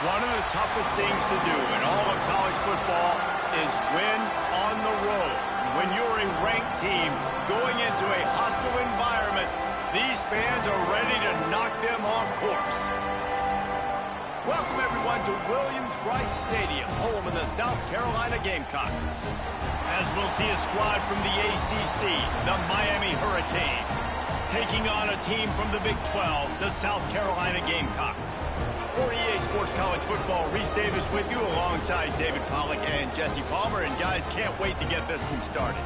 One of the toughest things to do in all of college football is win on the road. When you're a ranked team going into a hostile environment, these fans are ready to knock them off course. Welcome, everyone, to Williams-Brice Stadium, home of the South Carolina Gamecocks. As we'll see a squad from the ACC, the Miami Hurricanes, taking on a team from the Big 12, the South Carolina Gamecocks. For EA Sports College Football, Reese Davis with you alongside David Pollack and Jesse Palmer. And guys, can't wait to get this one started.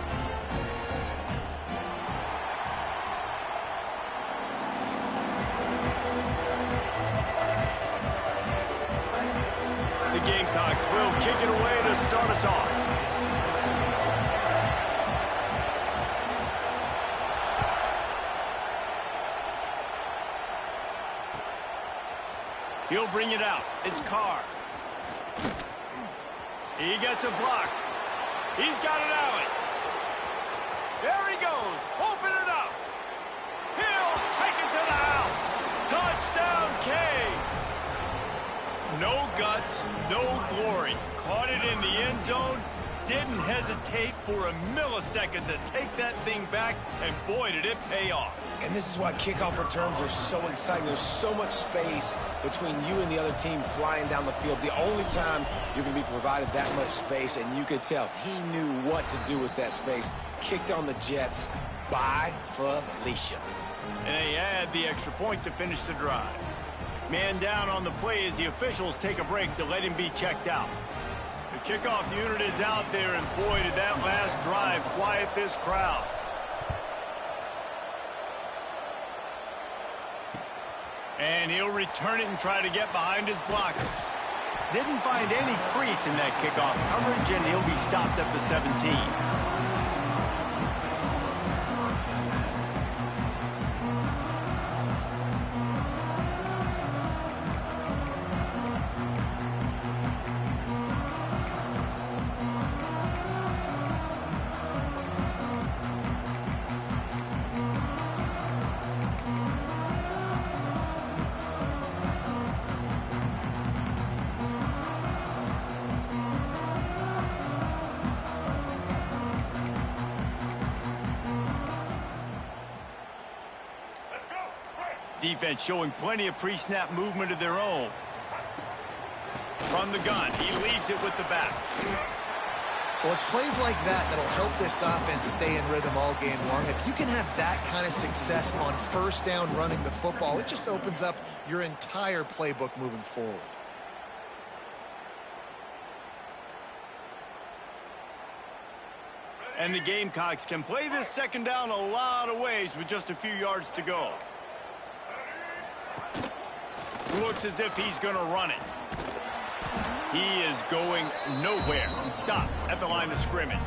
The Gamecocks will kick it away to start us off. He'll bring it out. It's Carr. He gets a block. He's got an alley. There he goes. Open it up. He'll take it to the house. Touchdown, Canes. No guts, no glory. Caught it in the end zone. Didn't hesitate for a millisecond to take that thing back, and boy, did it pay off. And this is why kickoff returns are so exciting. There's so much space between you and the other team flying down the field. The only time you're going to be provided that much space, and you could tell he knew what to do with that space. Kicked on the Jets by Felicia. And they add the extra point to finish the drive. Man down on the play as the officials take a break to let him be checked out. The kickoff unit is out there, and boy, did that last drive quiet this crowd. And he'll return it and try to get behind his blockers. Didn't find any crease in that kickoff coverage, and he'll be stopped at the 17. Defense showing plenty of pre-snap movement of their own. From the gun, he leaves it with the back. Well, it's plays like that that'll help this offense stay in rhythm all game long. If you can have that kind of success on first down running the football, it just opens up your entire playbook moving forward. And the Gamecocks can play this second down a lot of ways with just a few yards to go. Looks as if he's going to run it. He is going nowhere. Stop at the line of scrimmage.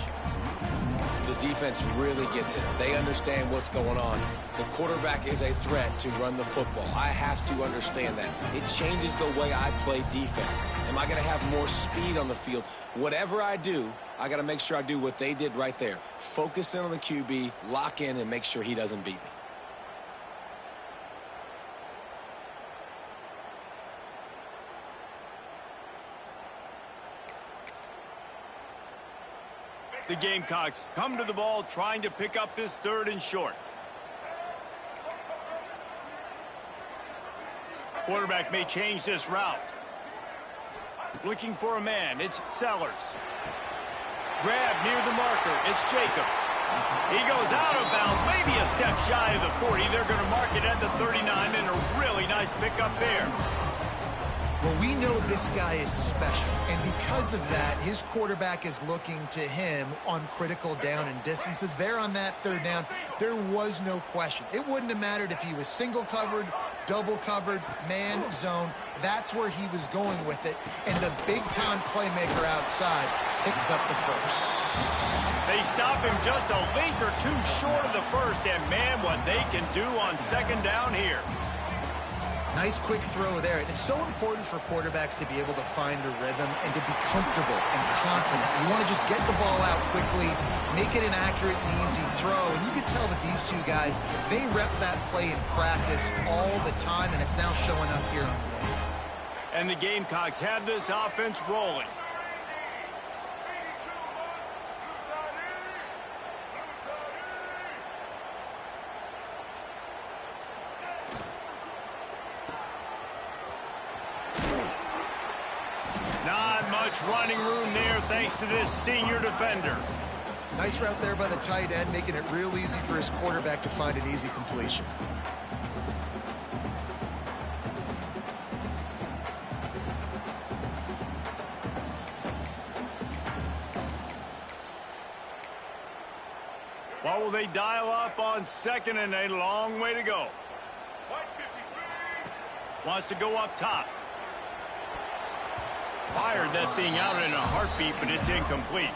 The defense really gets it. They understand what's going on. The quarterback is a threat to run the football. I have to understand that. It changes the way I play defense. Am I going to have more speed on the field? Whatever I do, I got to make sure I do what they did right there. Focus in on the QB, lock in, and make sure he doesn't beat me. The Gamecocks come to the ball trying to pick up this third and short. Quarterback may change this route. Looking for a man. It's Sellers. Grab near the marker. It's Jacobs. He goes out of bounds, maybe a step shy of the 40. They're going to mark it at the 39, and a really nice pickup there. Well, we know this guy is special, and because of that, his quarterback is looking to him on critical down and distances. There on that third down, there was no question. It wouldn't have mattered if he was single covered, double covered, man, zone. That's where he was going with it, and the big-time playmaker outside picks up the first. They stop him just a link or two short of the first, and man, what they can do on second down here. Nice quick throw there. And it's so important for quarterbacks to be able to find a rhythm and to be comfortable and confident. You want to just get the ball out quickly, make it an accurate and easy throw. And you can tell that these two guys, they rep that play in practice all the time, and it's now showing up here on the game. And the Gamecocks have this offense rolling. Not much running room there thanks to this senior defender. Nice route there by the tight end, making it real easy for his quarterback to find an easy completion. What will they dial up on second and a long way to go? Wants to go up top. Fired that thing out in a heartbeat, but it's incomplete.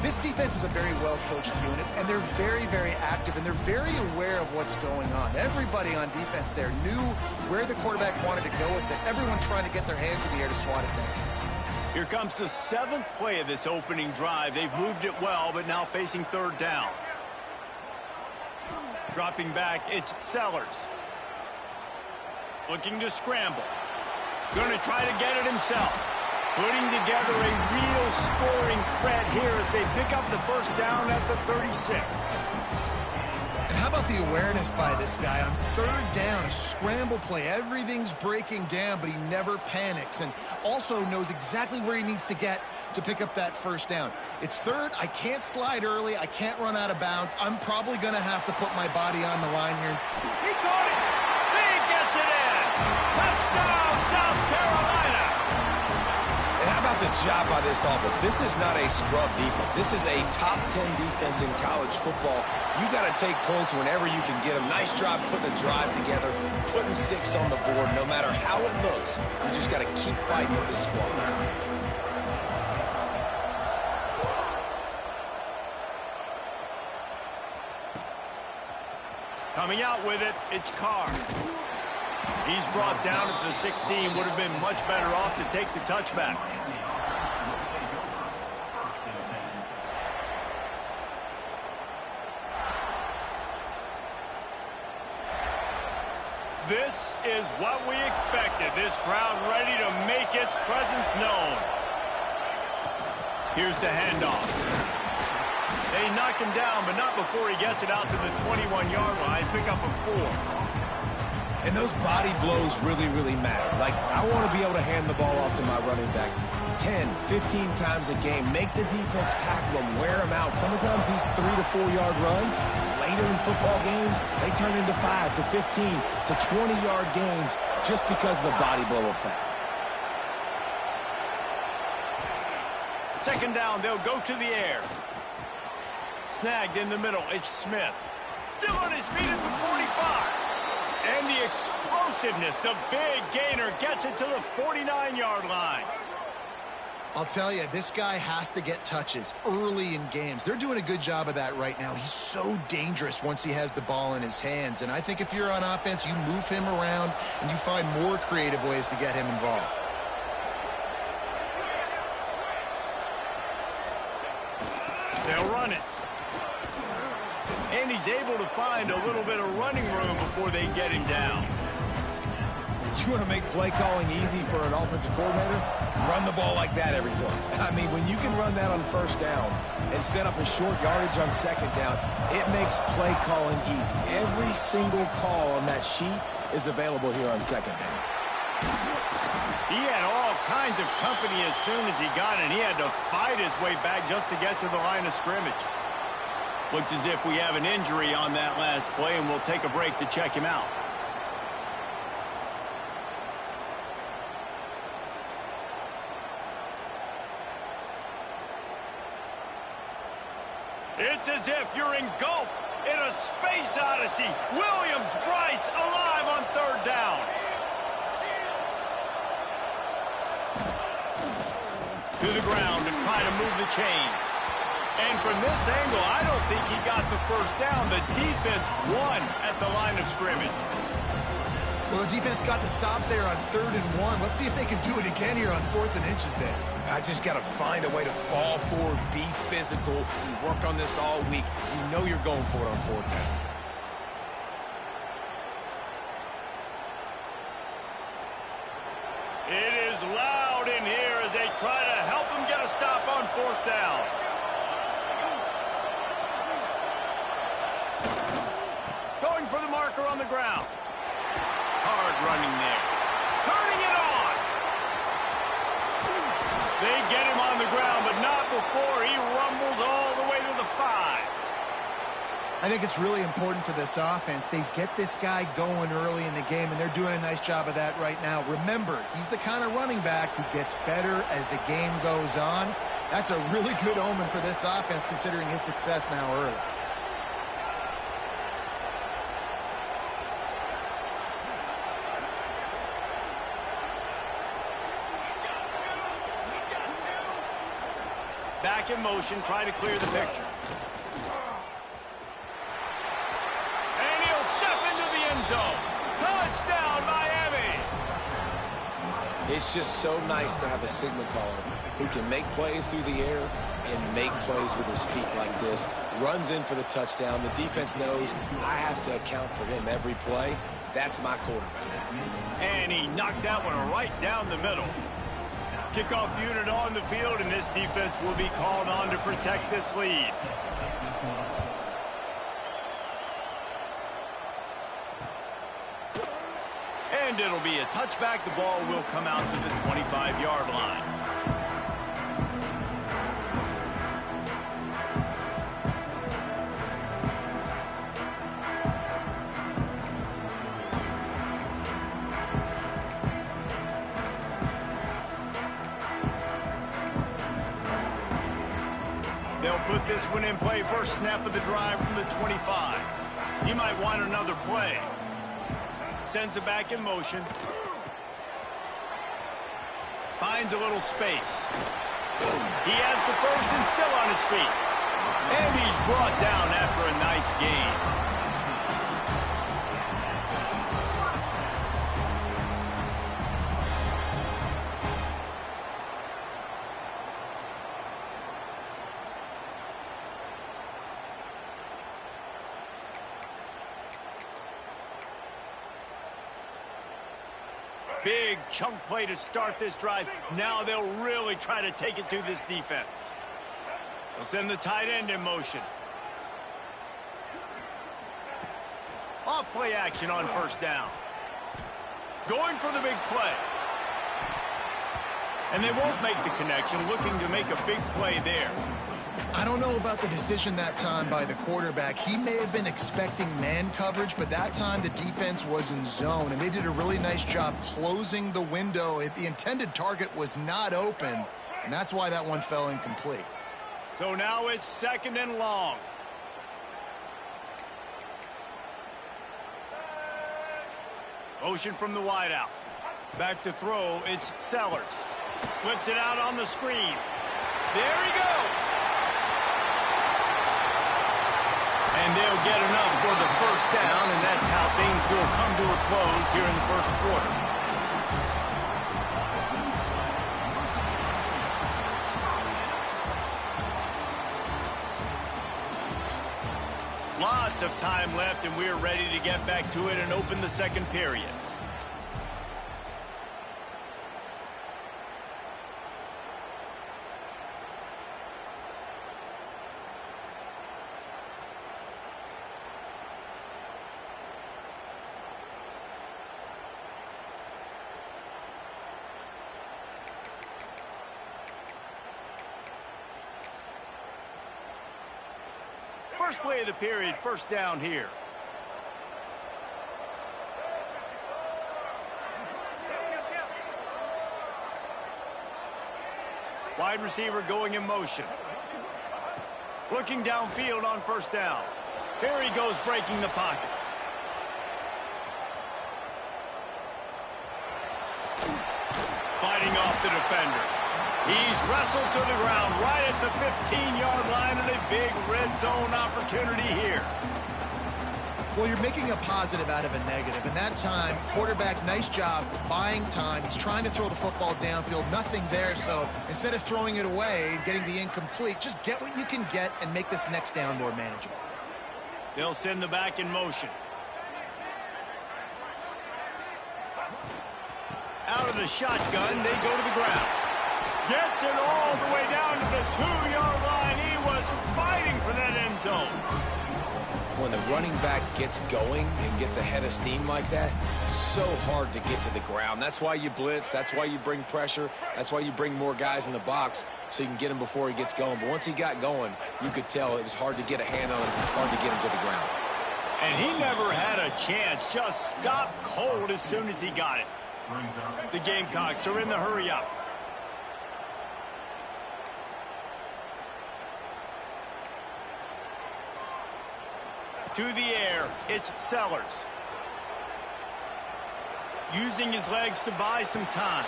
This defense is a very well-coached unit, and they're very, very active, and they're very aware of what's going on. Everybody on defense there knew where the quarterback wanted to go with it. Everyone trying to get their hands in the air to swat it down. Here comes the 7th play of this opening drive. They've moved it well, but now facing third down. Dropping back, it's Sellers. Looking to scramble. Going to try to get it himself. Putting together a real scoring threat here as they pick up the first down at the 36. And how about the awareness by this guy on third down, a scramble play. Everything's breaking down, but he never panics and also knows exactly where he needs to get to pick up that first down. It's third. I can't slide early. I can't run out of bounds. I'm probably going to have to put my body on the line here. He caught it. He gets it in. Touchdown, South Carolina. And how about the job by this offense? This is not a scrub defense. This is a top 10 defense in college football. You got to take points whenever you can get them. Nice job putting the drive together, putting 6 on the board. No matter how it looks, you just got to keep fighting with this squad. Coming out with it, it's Carr. He's brought down at the 16. Would have been much better off to take the touchback. This is what we expected. This crowd ready to make its presence known. Here's the handoff. They knock him down, but not before he gets it out to the 21-yard line. Pick up a 4. And those body blows really, really matter. Like, I want to be able to hand the ball off to my running back 10, 15 times a game. Make the defense tackle them, wear them out. Sometimes these 3 to 4 yard runs, later in football games, they turn into 5 to 15 to 20-yard gains just because of the body blow effect. Second down, they'll go to the air. Snagged in the middle, it's Smith. Still on his feet at the 45. And the explosiveness, the big gainer gets it to the 49-yard line. I'll tell you, this guy has to get touches early in games. They're doing a good job of that right now. He's so dangerous once he has the ball in his hands. And I think if you're on offense, you move him around and you find more creative ways to get him involved. They'll run it. And he's able to find a little bit of running room before they get him down. You want to make play calling easy for an offensive coordinator? Run the ball like that every play. I mean, when you can run that on first down and set up a short yardage on second down, it makes play calling easy. Every single call on that sheet is available here on second down. He had all kinds of company as soon as he got it. He had to fight his way back just to get to the line of scrimmage. Looks as if we have an injury on that last play, and we'll take a break to check him out. It's as if you're engulfed in a space odyssey. Williams-Brice alive on third down. To the ground to try to move the chains. And from this angle, I don't think he got the first down. The defense won at the line of scrimmage. Well, the defense got the stop there on 3rd and 1. Let's see if they can do it again here on 4th and inches there. I just got to find a way to fall forward, be physical. We work on this all week. You know you're going for it on 4th down. It loud in here as they try to help him get a stop on 4th down. Going for the marker on the ground. Hard running there. Turning it on. They get him on the ground, but not before he rumbles all the way to the 5. I think it's really important for this offense. They get this guy going early in the game, and they're doing a nice job of that right now. Remember, he's the kind of running back who gets better as the game goes on. That's a really good omen for this offense, considering his success now early. Back in motion, trying to clear the picture. And he'll step into the end zone. Touchdown, Miami! It's just so nice to have a signal caller who can make plays through the air and make plays with his feet like this. Runs in for the touchdown. The defense knows I have to account for him every play. That's my quarterback. And he knocked that one right down the middle. Kickoff unit on the field, and this defense will be called on to protect this lead. And it'll be a touchback. The ball will come out to the 25-yard line. They'll put this one in play. First snap of the drive from the 25. He might want another play. Sends it back in motion. Finds a little space. He has the first and still on his feet. And he's brought down after a nice gain. Big chunk play to start this drive. Now they'll really try to take it to this defense. They'll send the tight end in motion. Off play action on first down. Going for the big play. And they won't make the connection, looking to make a big play there. I don't know about the decision that time by the quarterback. He may have been expecting man coverage, but that time the defense was in zone, and they did a really nice job closing the window. The intended target was not open, and that's why that one fell incomplete. So now it's 2nd and long. Motion from the wideout. Back to throw, it's Sellers. Flips it out on the screen. There he goes. And they'll get enough for the first down, and that's how things will come to a close here in the first quarter. Lots of time left, and we're ready to get back to it and open the second period. First play of the period, first down here. Wide receiver going in motion. Looking downfield on first down. Here he goes breaking the pocket. Fighting off the defender. He's wrestled to the ground right at the 15-yard line, and a big red zone opportunity here. Well, you're making a positive out of a negative, and that time, quarterback, nice job buying time. He's trying to throw the football downfield, nothing there, so instead of throwing it away and getting the incomplete, just get what you can get and make this next down more manageable. They'll send the back in motion. Out of the shotgun, they go to the ground. Gets it all the way down to the 2-yard line. He was fighting for that end zone. When the running back gets going and gets ahead of steam like that, so hard to get to the ground. That's why you blitz. That's why you bring pressure. That's why you bring more guys in the box so you can get him before he gets going. But once he got going, you could tell it was hard to get a hand on him, hard to get him to the ground. And he never had a chance. Just stopped cold as soon as he got it. The Gamecocks are in the hurry up. To the air, it's Sellers. Using his legs to buy some time.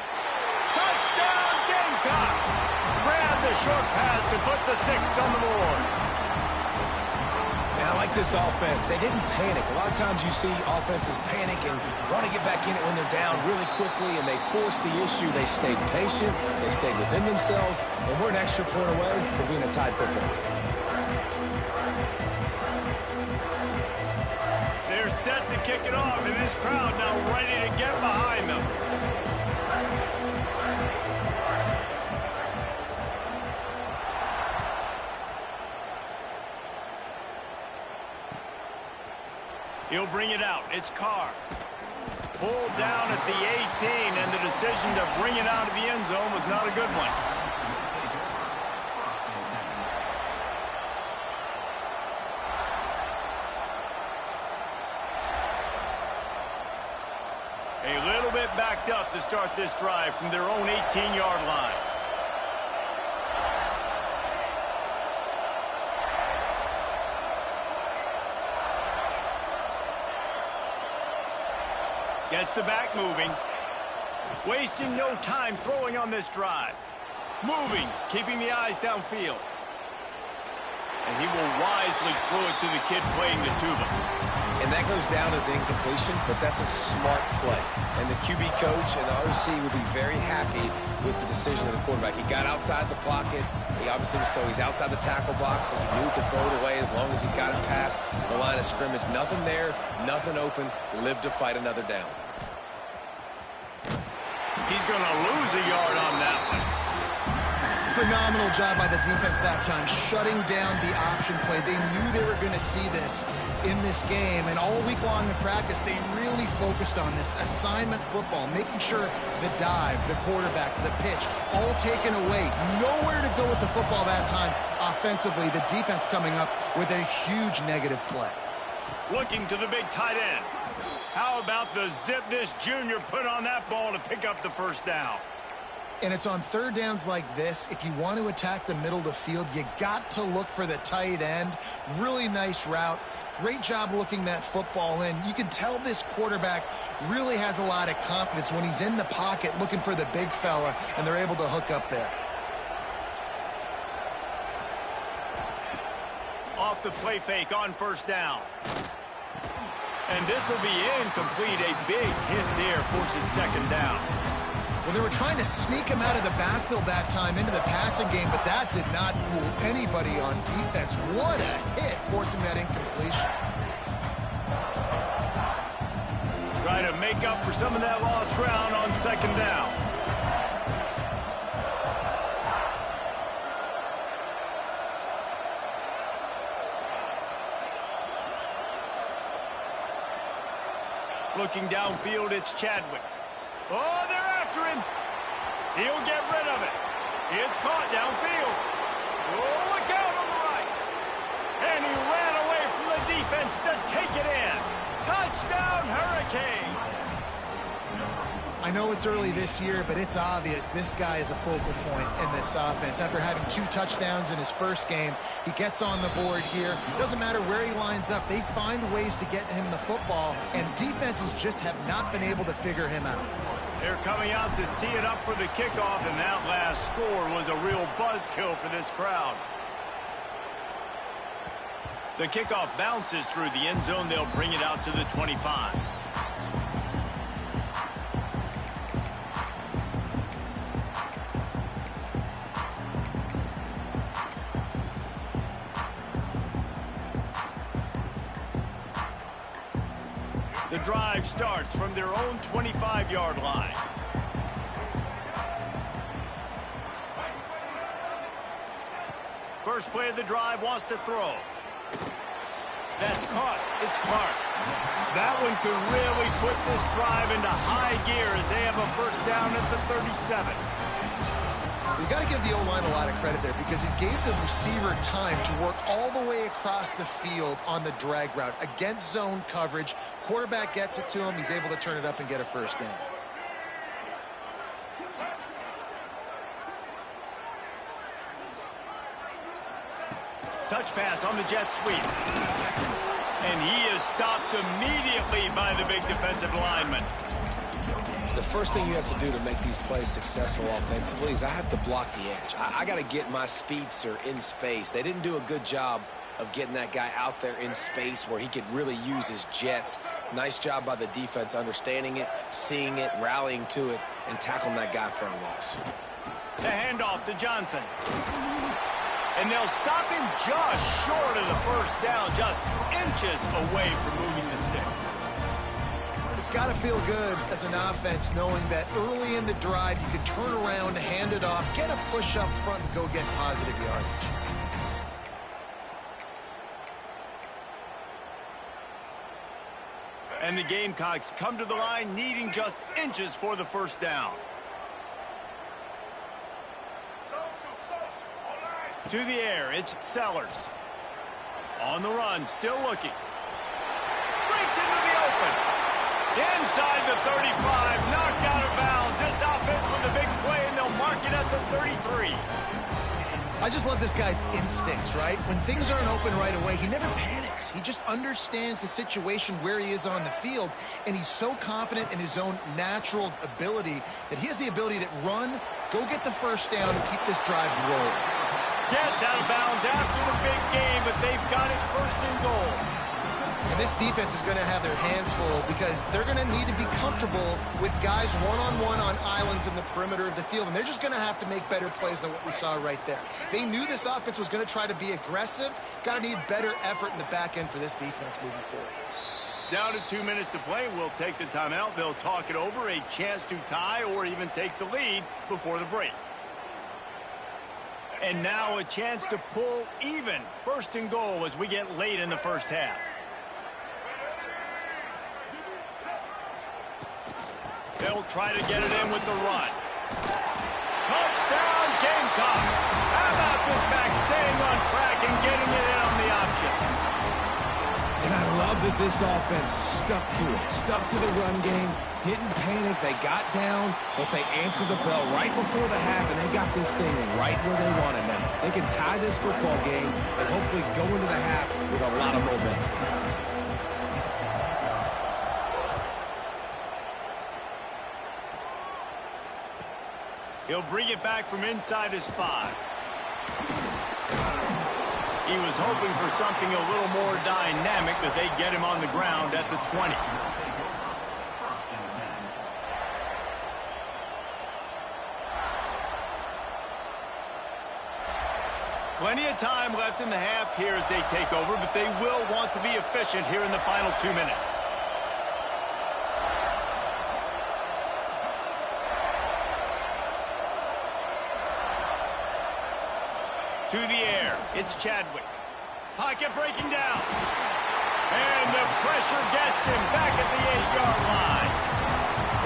Touchdown, Gamecocks! Grab the short pass to put the 6 on the board. And I like this offense. They didn't panic. A lot of times you see offenses panic and want to get back in it when they're down really quickly, and they force the issue. They stayed patient. They stayed within themselves, and we're an extra point away from being a tied football game. They're set to kick it off, and this crowd now ready to get behind them. He'll bring it out. It's Carr. Pulled down at the 18, and the decision to bring it out of the end zone was not a good one. A little bit backed up to start this drive from their own 18-yard line. Gets the back moving. Wasting no time throwing on this drive. Moving, keeping the eyes downfield. And he will wisely throw it to the kid playing the tuba. And that goes down as incompletion, but that's a smart play. And the QB coach and the OC will be very happy with the decision of the quarterback. He got outside the pocket. He obviously was so he's outside the tackle box, as he knew he could throw it away as long as he got it past the line of scrimmage. Nothing there, nothing open. Lived to fight another down. He's going to lose a yard on that one. Phenomenal job by the defense that time, shutting down the option play. They knew they were going to see this in this game, and all week long in practice, they really focused on this assignment football, making sure the dive, the quarterback, the pitch, all taken away. Nowhere to go with the football that time offensively. The defense coming up with a huge negative play. Looking to the big tight end. How about the zip this junior put on that ball to pick up the first down? And it's on third downs like this. If you want to attack the middle of the field, you got to look for the tight end. Really nice route. Great job looking that football in. You can tell this quarterback really has a lot of confidence when he's in the pocket looking for the big fella, and they're able to hook up there. Off the play fake on first down. And this will be incomplete. A big hit there forces second down. Well, they were trying to sneak him out of the backfield that time into the passing game, but that did not fool anybody on defense. What a hit, forcing that incompletion. Try to make up for some of that lost ground on second down. Looking downfield, it's Chadwick. Oh, they're after him. He'll get rid of it. It's caught downfield. Oh, look out on the right. And he ran away from the defense to take it in. Touchdown, Hurricanes. I know it's early this year, but it's obvious this guy is a focal point in this offense. After having 2 touchdowns in his first game, he gets on the board here. Doesn't matter where he lines up. They find ways to get him the football, and defenses just have not been able to figure him out. They're coming out to tee it up for the kickoff, and that last score was a real buzzkill for this crowd. The kickoff bounces through the end zone. They'll bring it out to the 25. The drive starts from their own 25-yard line. First play of the drive, wants to throw. That's caught. It's Clark. That one could really put this drive into high gear as they have a first down at the 37. You got to give the O-line a lot of credit there because it gave the receiver time to work all the way across the field on the drag route against zone coverage. Quarterback gets it to him. He's able to turn it up and get a first down. Touch pass on the jet sweep. And he is stopped immediately by the big defensive lineman. The first thing you have to do to make these plays successful offensively is I have to block the edge. I got to get my speedster in space. They didn't do a good job of getting that guy out there in space where he could really use his jets. Nice job by the defense understanding it, seeing it, rallying to it, and tackling that guy for a loss. The handoff to Johnson. And they'll stop him just short of the first down, just inches away from moving the sticks. It's got to feel good as an offense knowing that early in the drive you can turn around, hand it off, get a push up front, and go get positive yardage. And the Gamecocks come to the line needing just inches for the first down. To the air, it's Sellers. On the run, still looking. Breaks into the open. Inside the 35, knocked out of bounds. This offense with a big play, and they'll mark it at the 33. I just love this guy's instincts, right? When things aren't open right away, he never panics. He just understands the situation where he is on the field, and he's so confident in his own natural ability that he has the ability to run, go get the first down, and keep this drive rolling. Gets out of bounds after the big game, but they've got it first and goal. And this defense is going to have their hands full because they're going to need to be comfortable with guys one-on-one on islands in the perimeter of the field, and they're just going to have to make better plays than what we saw right there. They knew this offense was going to try to be aggressive. Got to need better effort in the back end for this defense moving forward. Down to 2 minutes to play. We'll take the timeout. They'll talk it over, a chance to tie or even take the lead before the break. And now a chance to pull even. First and goal as we get late in the first half. They'll try to get it in with the run. Touchdown, Gamecocks. How about this back staying on track and getting it in on the option? And I love that this offense stuck to it, stuck to the run game, didn't panic. They got down, but they answered the bell right before the half, and they got this thing right where they want it now. They can tie this football game and hopefully go into the half with a lot of momentum. He'll bring it back from inside his 5. He was hoping for something a little more dynamic, but they get him on the ground at the 20. Plenty of time left in the half here as they take over, but they will want to be efficient here in the final 2 minutes. To the air, it's Chadwick. Pocket breaking down. And the pressure gets him back at the 8-yard line.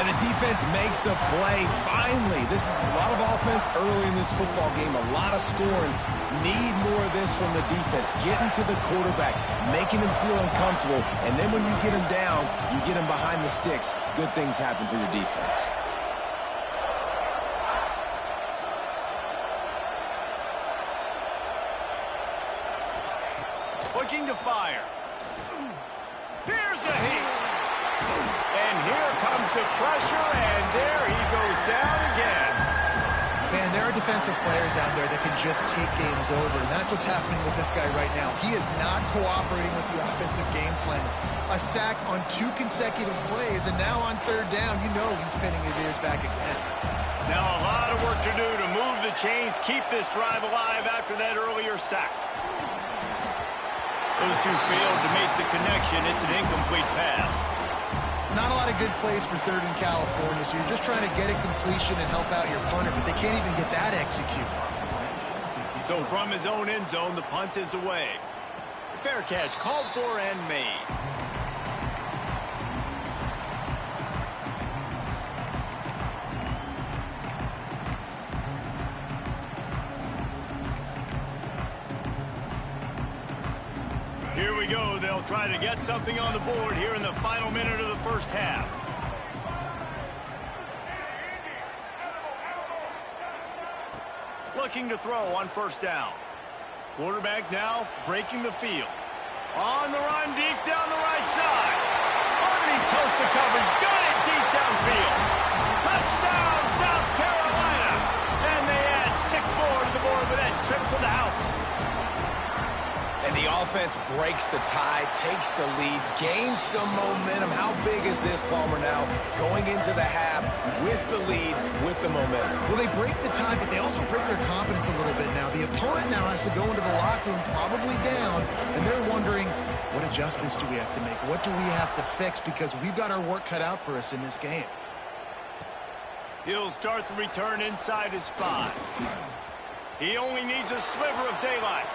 And the defense makes a play, finally. This is a lot of offense early in this football game, a lot of scoring. Need more of this from the defense. Getting to the quarterback, making him feel uncomfortable, and then when you get him down, you get him behind the sticks. Good things happen for your defense. Looking to fire. Here's a heat. And here comes the pressure, and there he goes down again. Man, there are defensive players out there that can just take games over, and that's what's happening with this guy right now. He is not cooperating with the offensive game plan. A sack on 2 consecutive plays, and now on 3rd down, you know he's pinning his ears back again. Now a lot of work to do to move the chains, keep this drive alive after that earlier sack. Those two failed to make the connection. It's an incomplete pass. Not a lot of good plays for 3rd and California, so you're just trying to get a completion and help out your punter, but they can't even get that executed. So from his own end zone, the punt is away. Fair catch called for and made. Here we go. They'll try to get something on the board here in the final minute of the first half. Looking to throw on first down. Quarterback now breaking the field. On the run, deep down the right side. Underneath toasted coverage, got it deep downfield. Touchdown, South Carolina. And they add 6 more to the board with that trip to the house. And the offense breaks the tie, takes the lead, gains some momentum. How big is this, Palmer, now? Going into the half with the lead, with the momentum. Well, they break the tie, but they also break their confidence a little bit now. The opponent now has to go into the locker room probably down, and they're wondering, what adjustments do we have to make? What do we have to fix? Because we've got our work cut out for us in this game. He'll start the return inside his 5. He only needs a sliver of daylight.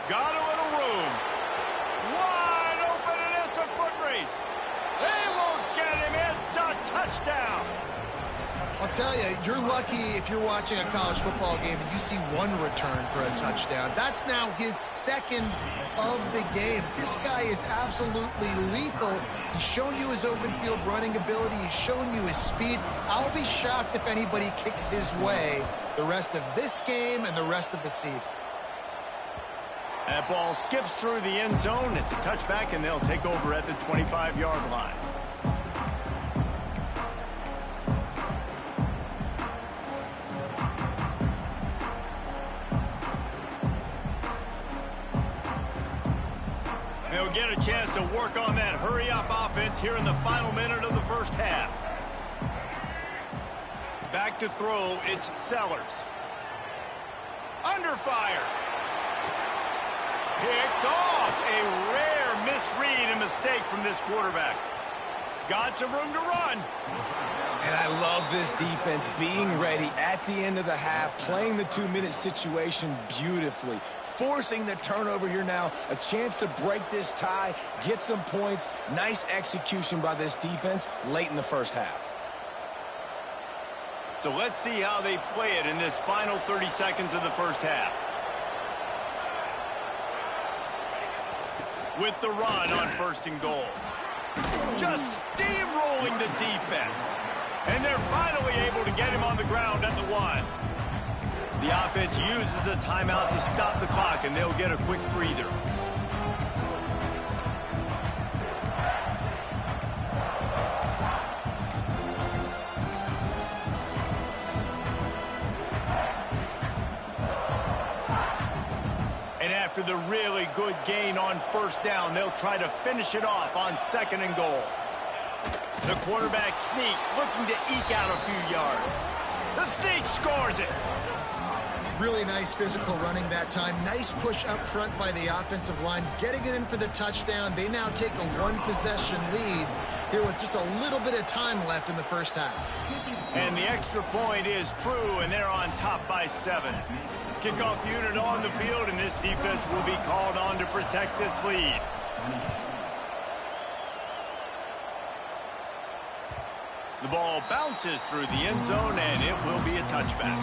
Got a little room. Wide open, and it's a foot race. They won't get him. It's a touchdown. I'll tell you, you're lucky if you're watching a college football game and you see one return for a touchdown. That's now his 2nd of the game. This guy is absolutely lethal. He's shown you his open field running ability. He's shown you his speed. I'll be shocked if anybody kicks his way the rest of this game and the rest of the season. That ball skips through the end zone. It's a touchback, and they'll take over at the 25-yard line. They'll get a chance to work on that hurry-up offense here in the final minute of the first half. Back to throw, it's Sellers. Under fire. Picked off. A rare misread and mistake from this quarterback. Got some room to run. And I love this defense being ready at the end of the half, playing the 2-minute situation beautifully, forcing the turnover here now, a chance to break this tie, get some points. Nice execution by this defense late in the first half. So let's see how they play it in this final 30 seconds of the first half. With the run on 1st and goal. Just steamrolling the defense. And they're finally able to get him on the ground at the 1. The offense uses a timeout to stop the clock, and they'll get a quick breather. And after the really good gain on 1st down, they'll try to finish it off on 2nd and goal. The quarterback sneak, looking to eke out a few yards. The sneak scores it. Really nice physical running that time. Nice push up front by the offensive line, getting it in for the touchdown. They now take a 1-possession lead here with just a little bit of time left in the first half. And the extra point is true, and they're on top by 7. Kickoff unit on the field, and this defense will be called on to protect this lead. The ball bounces through the end zone, and it will be a touchback.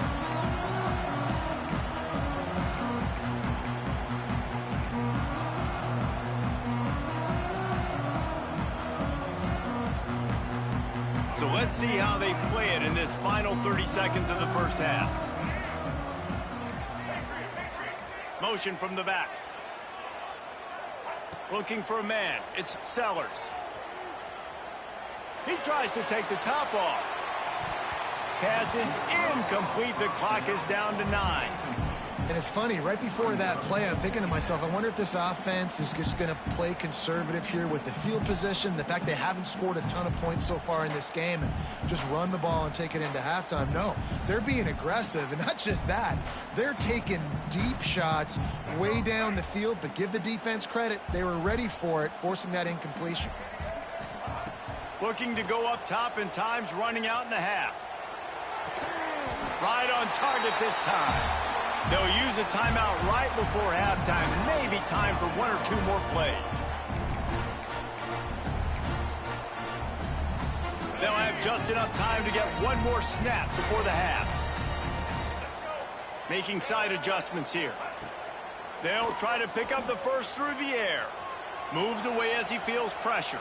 So let's see how they play it in this final 30 seconds of the first half. Motion from the back. Looking for a man. It's Sellers. He tries to take the top off. Pass is incomplete. The clock is down to 9. And it's funny, right before that play, I'm thinking to myself, I wonder if this offense is just going to play conservative here with the field position, the fact they haven't scored a ton of points so far in this game, and just run the ball and take it into halftime. No, they're being aggressive, and not just that. They're taking deep shots way down the field, but give the defense credit. They were ready for it, forcing that incompletion. Looking to go up top, and time's running out in the half. Right on target this time. They'll use a timeout right before halftime. Maybe time for one or two more plays. They'll have just enough time to get one more snap before the half. Making side adjustments here. They'll try to pick up the first through the air. Moves away as he feels pressure.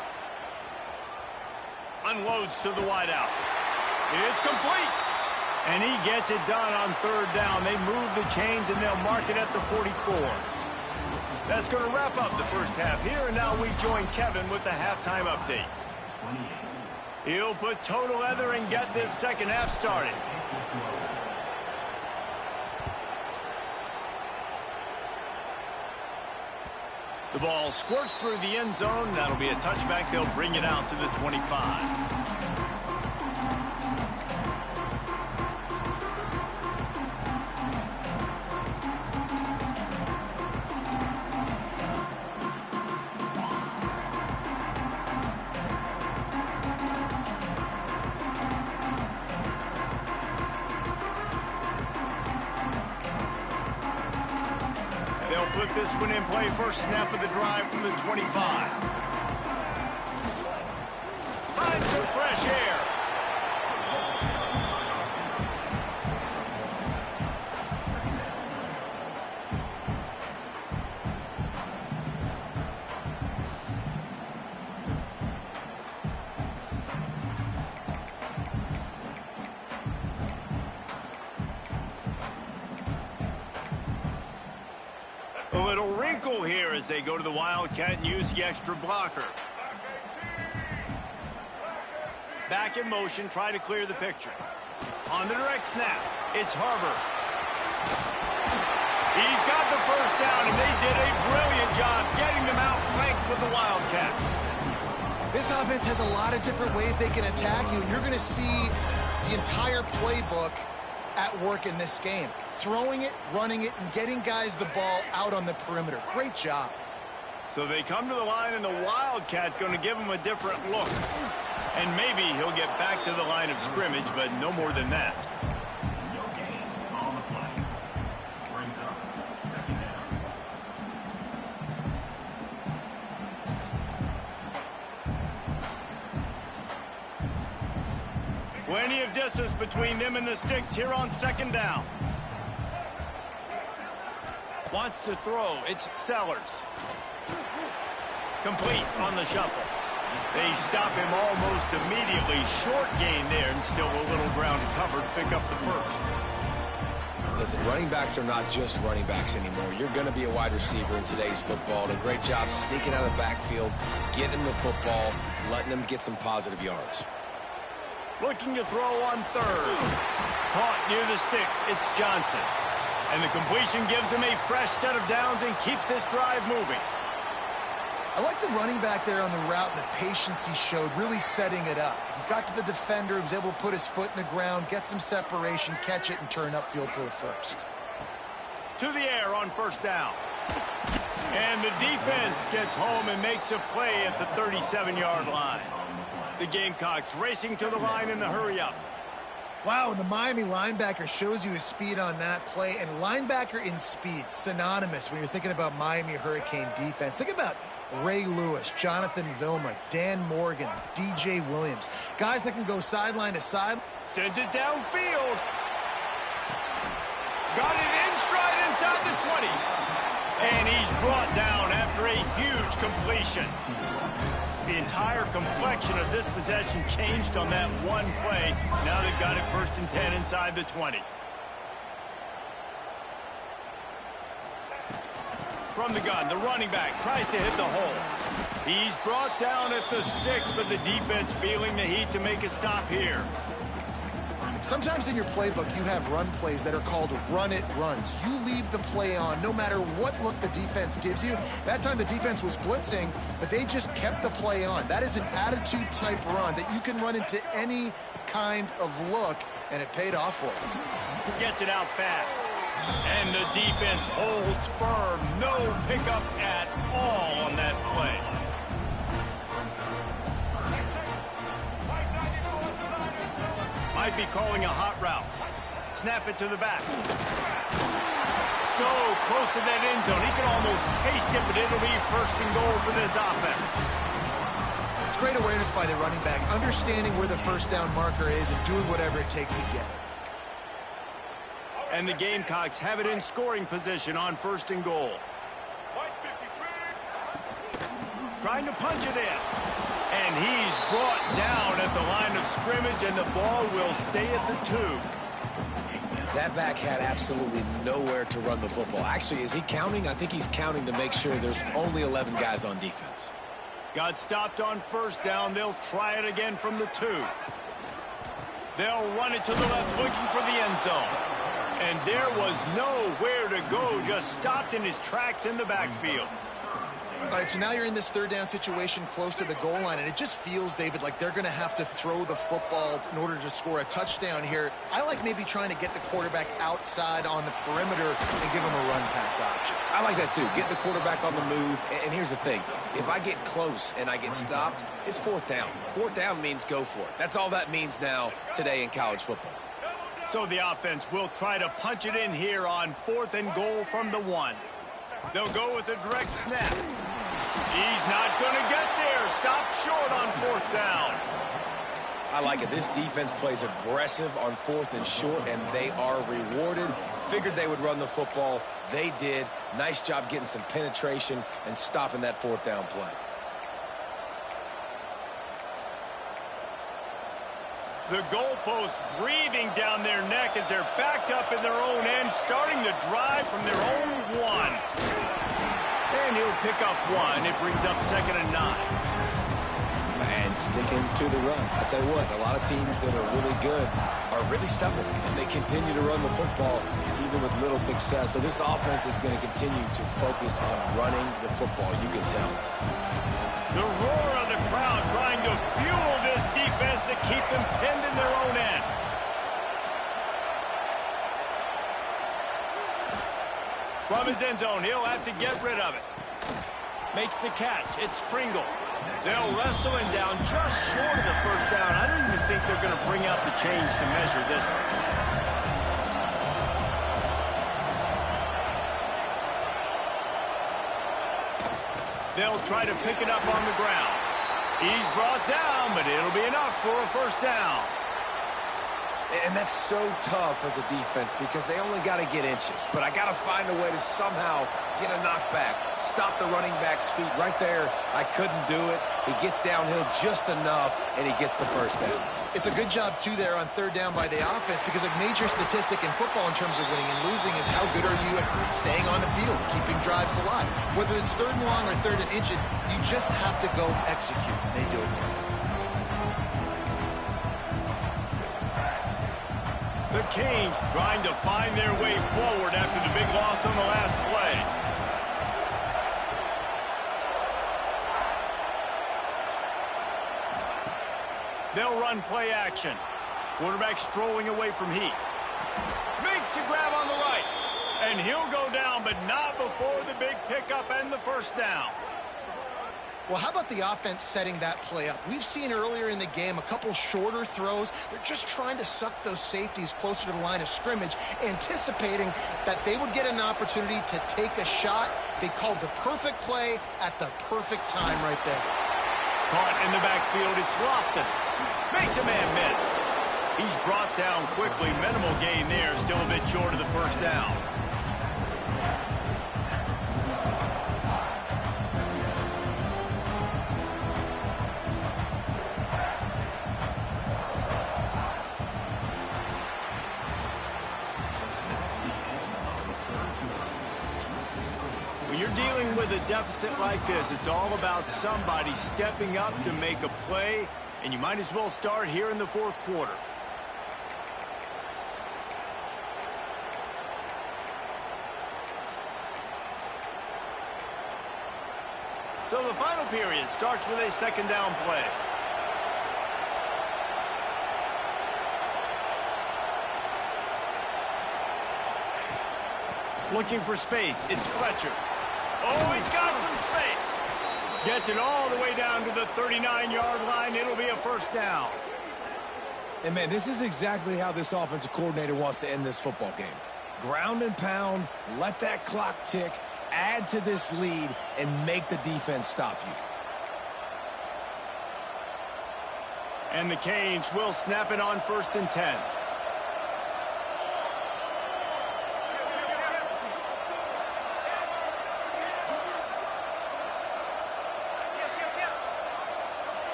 Unloads to the wideout. It's complete. And he gets it done on third down. They move the chains and they'll mark it at the 44. That's going to wrap up the first half here. And now we join Kevin with the halftime update. He'll put toe to leather and get this second half started. The ball squirts through the end zone. That'll be a touchback. They'll bring it out to the 25. Put this one in play. First snap of the drive from the 25. Finds some fresh air. A little wrinkle here as they go to the Wildcat and use the extra blocker. Back in motion, try to clear the picture. On the direct snap, it's Harbor. He's got the first down, and they did a brilliant job getting them out flanked with the Wildcat. This offense has a lot of different ways they can attack you, and you're going to see the entire playbook at work in this game. Throwing it, running it, and getting guys the ball out on the perimeter. Great job. So they come to the line, and the Wildcat going to give him a different look. And maybe he'll get back to the line of scrimmage, but no more than that. Plenty of distance between them and the sticks here on second down. Wants to throw. It's Sellers. Complete on the shuffle. They stop him almost immediately. Short gain there and still a little ground covered. Pick up the first. Listen, running backs are not just running backs anymore. You're going to be a wide receiver in today's football. And a great job sneaking out of the backfield, getting the football, letting them get some positive yards. Looking to throw on third. Caught near the sticks. It's Johnson. And the completion gives him a fresh set of downs and keeps this drive moving. I like the running back there on the route and the patience he showed, really setting it up. He got to the defender, was able to put his foot in the ground, get some separation, catch it, and turn upfield for the first. To the air on first down. And the defense gets home and makes a play at the 37-yard line. The Gamecocks racing to the line in the hurry-up. Wow, and the Miami linebacker shows you his speed on that play. And linebacker in speed, synonymous when you're thinking about Miami Hurricane defense. Think about Ray Lewis, Jonathan Vilma, Dan Morgan, DJ Williams. Guys that can go sideline to side. Sent it downfield. Got it in stride inside the 20. And he's brought down after a huge completion. The entire complexion of this possession changed on that one play. Now they've got it 1st and 10 inside the 20. From the gun, the running back tries to hit the hole. He's brought down at the 6, but the defense feeling the heat to make a stop here. Sometimes in your playbook, you have run plays that are called run-it runs. You leave the play on no matter what look the defense gives you. That time the defense was blitzing, but they just kept the play on. That is an attitude-type run that you can run into any kind of look, and it paid off for him. Gets it out fast. And the defense holds firm. No pickup at all on that play. Might be calling a hot route. Snap it to the back. so close to that end zone. He can almost taste it, but it'll be first and goal for this offense. It's great awareness by the running back, understanding where the first down marker is and doing whatever it takes to get it. And the Gamecocks have it in scoring position on first and goal. Trying to punch it in. And he's brought down at the line of scrimmage, and the ball will stay at the 2. That back had absolutely nowhere to run the football. Actually, is he counting? I think he's counting to make sure there's only 11 guys on defense. Got stopped on first down. They'll try it again from the 2. They'll run it to the left, looking for the end zone. And there was nowhere to go, just stopped in his tracks in the backfield. All right, so now you're in this third down situation close to the goal line, and it just feels, David, like they're going to have to throw the football in order to score a touchdown here. I like maybe trying to get the quarterback outside on the perimeter and give him a run-pass option. I like that, too. Get the quarterback on the move. And here's the thing. If I get close and I get stopped, it's fourth down. Fourth down means go for it. That's all that means now today in college football. So the offense will try to punch it in here on 4th and goal from the 1. They'll go with a direct snap. He's not going to get there. Stopped short on 4th down. I like it. This defense plays aggressive on 4th and short, and they are rewarded. Figured they would run the football. They did. Nice job getting some penetration and stopping that 4th down play. The goalpost breathing down their neck as they're backed up in their own end, starting the drive from their own 1. And he'll pick up 1. It brings up 2nd and 9. And sticking to the run. I tell you what, a lot of teams that are really good are really stubborn, and they continue to run the football even with little success. So this offense is going to continue to focus on running the football. You can tell. The roar of the crowd trying to fuel this defense to keep them pinned in their own end. From his end zone, he'll have to get rid of it. Makes the catch. It's Pringle. They'll wrestle him down just short of the first down. I don't even think they're going to bring out the chains to measure this one. They'll try to pick it up on the ground. He's brought down, but it'll be enough for a first down. And that's so tough as a defense because they only got to get inches. But I got to find a way to somehow get a knockback, stop the running back's feet right there. I couldn't do it. He gets downhill just enough, and he gets the first down. It's a good job, too, there on 3rd down by the offense because a major statistic in football in terms of winning and losing is how good are you at staying on the field, keeping drives alive. Whether it's 3rd and long or 3rd and inches, you just have to go execute. They do it. The Canes trying to find their way forward after the big loss on the last play. They'll run play action. Quarterback strolling away from Heat. Makes the grab on the right. And he'll go down, but not before the big pickup and the first down. Well, how about the offense setting that play up? We've seen earlier in the game a couple shorter throws. They're just trying to suck those safeties closer to the line of scrimmage, anticipating that they would get an opportunity to take a shot. They called the perfect play at the perfect time right there. Caught in the backfield, it's Lofton. Makes a man miss. He's brought down quickly. Minimal gain there, still a bit short of the first down. When you're dealing with a deficit like this, it's all about somebody stepping up to make a play, and you might as well start here in the 4th quarter. So the final period starts with a 2nd down play. Looking for space, it's Fletcher. Oh, he's got some space. Gets it all the way down to the 39-yard line. It'll be a first down. And, man, this is exactly how this offensive coordinator wants to end this football game. Ground and pound, let that clock tick, add to this lead, and make the defense stop you. And the Canes will snap it on 1st and 10.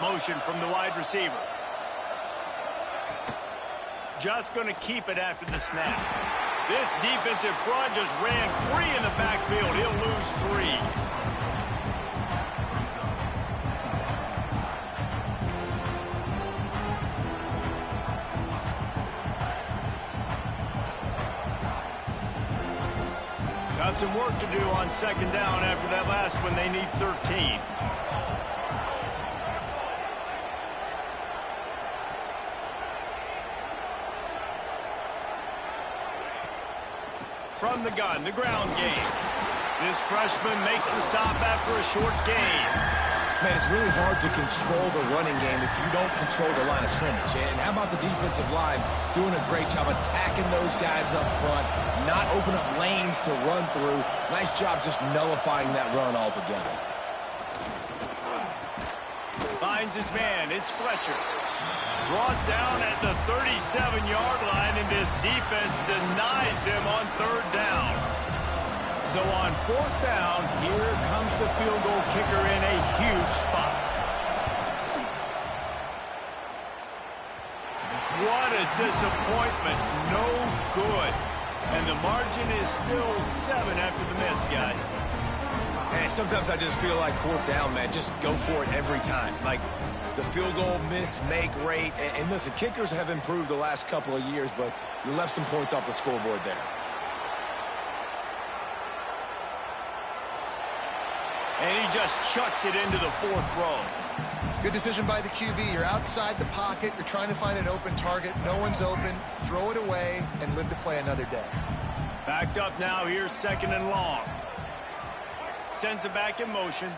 Motion from the wide receiver. Just going to keep it after the snap. This defensive front just ran free in the backfield. He'll lose 3. Got some work to do on 2nd down after that last one. They need 13. From the gun, the ground game. This freshman makes the stop after a short gain. Man, it's really hard to control the running game if you don't control the line of scrimmage. And how about the defensive line doing a great job attacking those guys up front, not open up lanes to run through. Nice job just nullifying that run altogether. Finds his man. It's Fletcher. Brought down at the 37-yard line, and this defense denies them on 3rd down. So on 4th down, here comes the field goal kicker in a huge spot. What a disappointment. No good. And the margin is still 7 after the miss, guys. And sometimes I just feel like 4th down, man, just go for it every time. Like, the field goal miss-make rate. And listen, kickers have improved the last couple of years, but you left some points off the scoreboard there. And he just chucks it into the 4th row. Good decision by the QB. You're outside the pocket. You're trying to find an open target. No one's open. Throw it away and live to play another day. Backed up now. Here's 2nd and long. Sends it back in motion.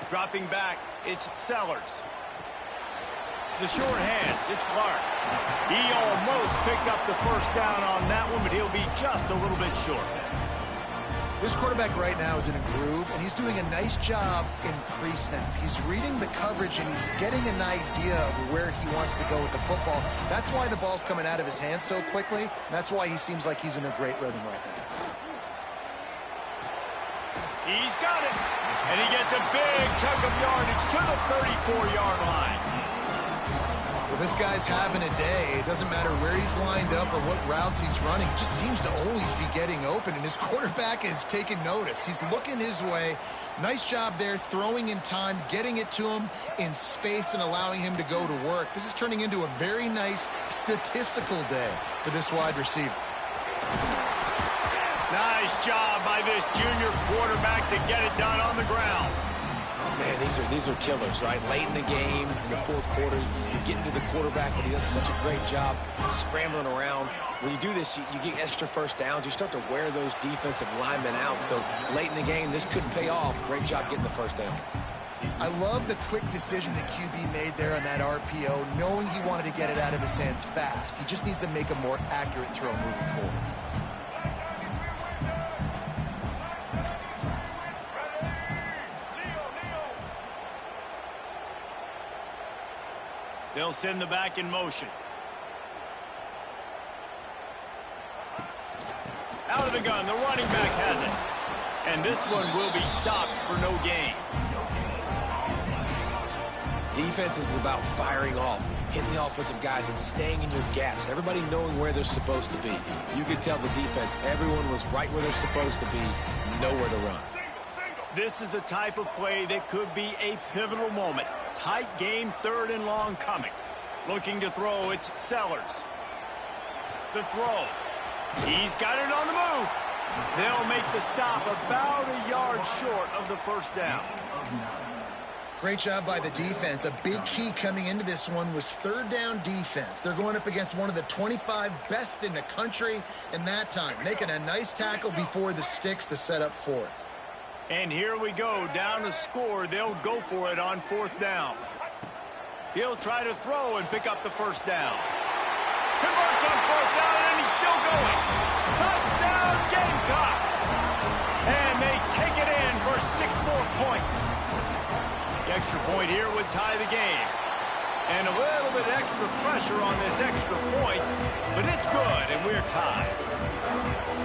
Dropping back, it's Sellers. The short hands, it's Clark. He almost picked up the 1st down on that one, but he'll be just a little bit short. This quarterback right now is in a groove, and he's doing a nice job in pre-snap. He's reading the coverage, and he's getting an idea of where he wants to go with the football. That's why the ball's coming out of his hands so quickly, and that's why he seems like he's in a great rhythm right now. He's got it. And he gets a big chunk of yardage to the 34-yard line. Well, this guy's having a day. It doesn't matter where he's lined up or what routes he's running. He just seems to always be getting open, and his quarterback is taking notice. He's looking his way. Nice job there, throwing in time, getting it to him in space and allowing him to go to work. This is turning into a very nice statistical day for this wide receiver. Nice job by this junior quarterback to get it done on the ground. Man, these are killers, right? Late in the game, in the 4th quarter, you're getting to the quarterback, but he does such a great job scrambling around. When you do this, you get extra 1st downs. You start to wear those defensive linemen out. So late in the game, this could pay off. Great job getting the 1st down. I love the quick decision the QB made there on that RPO, knowing he wanted to get it out of his hands fast. He just needs to make a more accurate throw moving forward. They'll send the back in motion. Out of the gun, the running back has it. And this one will be stopped for no gain. Defense is about firing off, hitting the offensive guys, and staying in your gaps. Everybody knowing where they're supposed to be. You could tell the defense, everyone was right where they're supposed to be, nowhere to run. This is the type of play that could be a pivotal moment. Tight game, 3rd and long coming. Looking to throw, it's Sellers. The throw. He's got it on the move. They'll make the stop about a yard short of the 1st down. Great job by the defense. A big key coming into this one was 3rd down defense. They're going up against one of the 25 best in the country in that time, making a nice tackle before the sticks to set up 4th. And here we go, down to score. They'll go for it on 4th down. He'll try to throw and pick up the 1st down. Converts on fourth down, and he's still going. Touchdown, Gamecocks! And they take it in for 6 more points. The extra point here would tie the game. And a little bit extra pressure on this extra point, but it's good, and we're tied.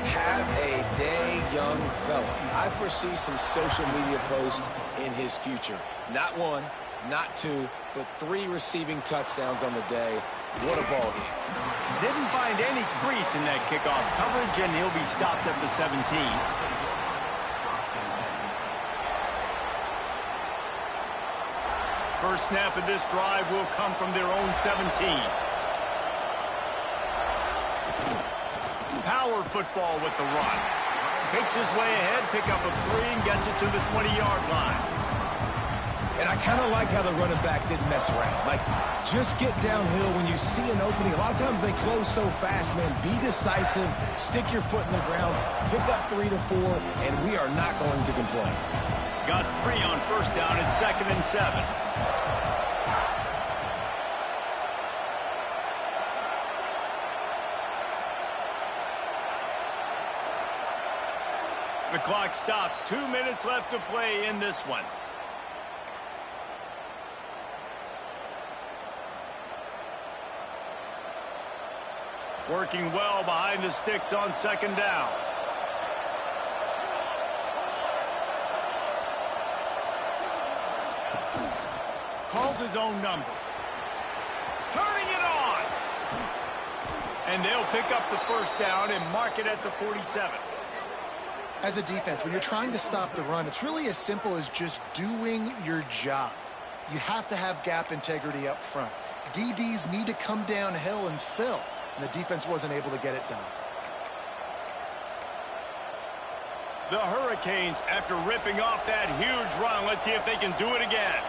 Have a day, young fella. I foresee some social media posts in his future. Not 1, not 2, but 3 receiving touchdowns on the day. What a ball game. Didn't find any crease in that kickoff coverage, and he'll be stopped at the 17. First snap of this drive will come from their own 17. Power football with the run. Picks his way ahead, pick up of 3, and gets it to the 20-yard line. And I kind of like how the running back didn't mess around. Like, just get downhill when you see an opening. A lot of times they close so fast, man. Be decisive, stick your foot in the ground, pick up 3 to 4, and we are not going to complain. Got 3 on first down and 2nd and 7. The clock stops. 2 minutes left to play in this one. Working well behind the sticks on 2nd down. Calls his own number. Turning it on. And they'll pick up the first down and mark it at the 47. As a defense, when you're trying to stop the run, it's really as simple as just doing your job. You have to have gap integrity up front. DBs need to come downhill and fill, and the defense wasn't able to get it done. The Hurricanes, after ripping off that huge run, let's see if they can do it again.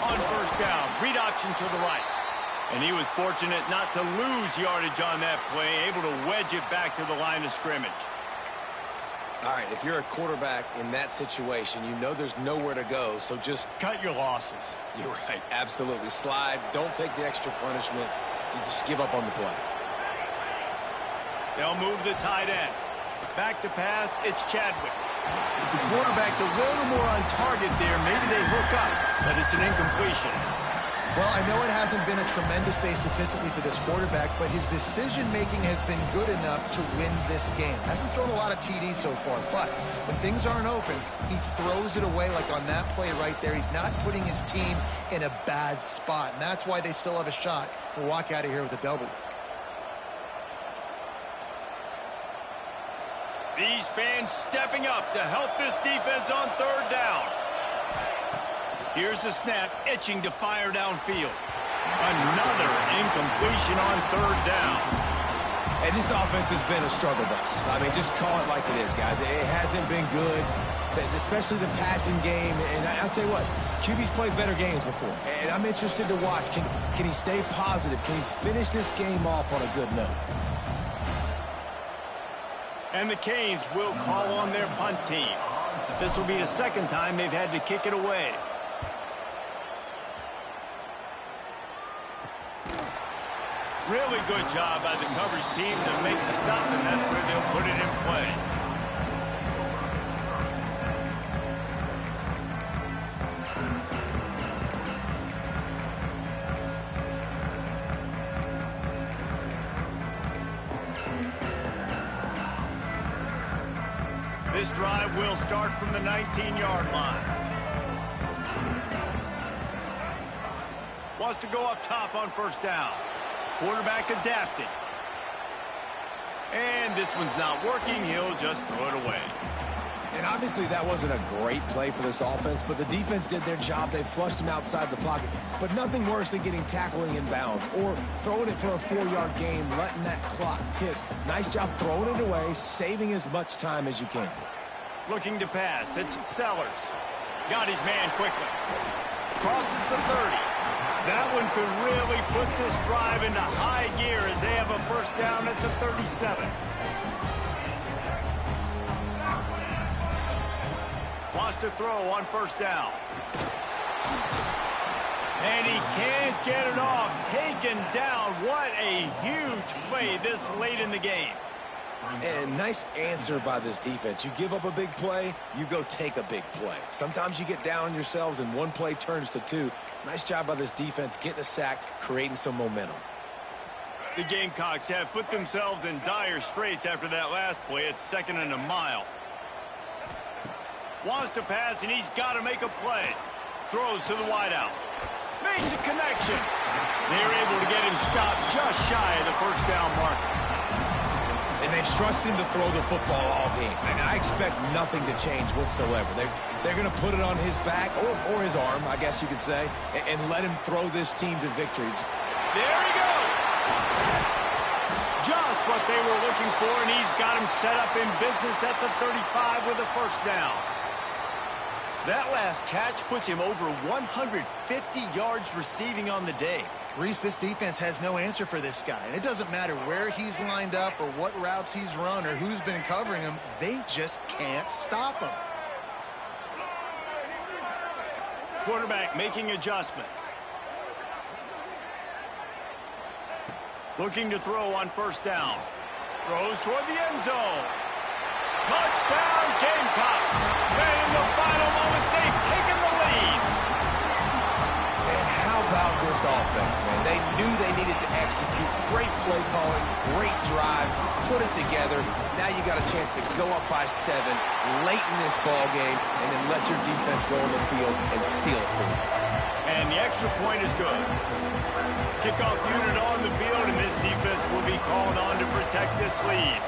On first down, read option to the right. And he was fortunate not to lose yardage on that play, able to wedge it back to the line of scrimmage. All right, if you're a quarterback in that situation, you know there's nowhere to go, so just cut your losses. You're right, absolutely. Slide, don't take the extra punishment. You just give up on the play. They'll move the tight end. Back to pass, it's Chadwick. If the quarterback's a little more on target there, maybe they hook up, but it's an incompletion. Well, I know it hasn't been a tremendous day statistically for this quarterback, but his decision-making has been good enough to win this game. Hasn't thrown a lot of TDs so far, but when things aren't open, he throws it away like on that play right there. He's not putting his team in a bad spot, and that's why they still have a shot to walk out of here with a W. These fans stepping up to help this defense on 3rd down. Here's the snap, itching to fire downfield. Another incompletion on 3rd down. And this offense has been a struggle bus. I mean, just call it like it is, guys. It hasn't been good, especially the passing game. And I'll tell you what, QB's played better games before. And I'm interested to watch. Can he stay positive? Can he finish this game off on a good note? And the Canes will call on their punt team. This will be the 2nd time they've had to kick it away. Really good job by the coverage team to make the stop, and that's where they'll put it in play. This drive will start from the 19-yard line. Wants to go up top on 1st down. Quarterback adapted. And this one's not working. He'll just throw it away. And obviously that wasn't a great play for this offense, but the defense did their job. They flushed him outside the pocket. But nothing worse than getting tackling in bounds or throwing it for a 4-yard gain, letting that clock tick. Nice job throwing it away, saving as much time as you can. Looking to pass. It's Sellers. Got his man quickly. Crosses the 30. That one could really put this drive into high gear as they have a 1st down at the 37. Wants to throw on 1st down. And he can't get it off. Taken down. What a huge play this late in the game. And nice answer by this defense. You give up a big play, you go take a big play. Sometimes you get down on yourselves and one play turns to two. Nice job by this defense getting a sack, creating some momentum. The Gamecocks have put themselves in dire straits after that last play. It's 2nd and a mile. Wants to pass, and he's got to make a play. Throws to the wideout. Makes a connection. They're able to get him stopped just shy of the first down marker. And they've trusted him to throw the football all game. And I expect nothing to change whatsoever. They're going to put it on his back, or his arm, I guess you could say, and let him throw this team to victories. There he goes. Just what they were looking for, and he's got him set up in business at the 35 with a first down. That last catch puts him over 150 yards receiving on the day. Reese, this defense has no answer for this guy. And it doesn't matter where he's lined up or what routes he's run or who's been covering him. They just can't stop him. Quarterback making adjustments. Looking to throw on first down. Throws toward the end zone. Touchdown, Gamecocks. And in the final moments, they've taken the lead. And how about this offense, man? They knew they needed to execute. Great play calling, great drive, put it together. Now you got a chance to go up by 7 late in this ball game and then let your defense go on the field and seal it for you. And the extra point is good. Kickoff unit on the field, and this defense will be called on to protect this lead.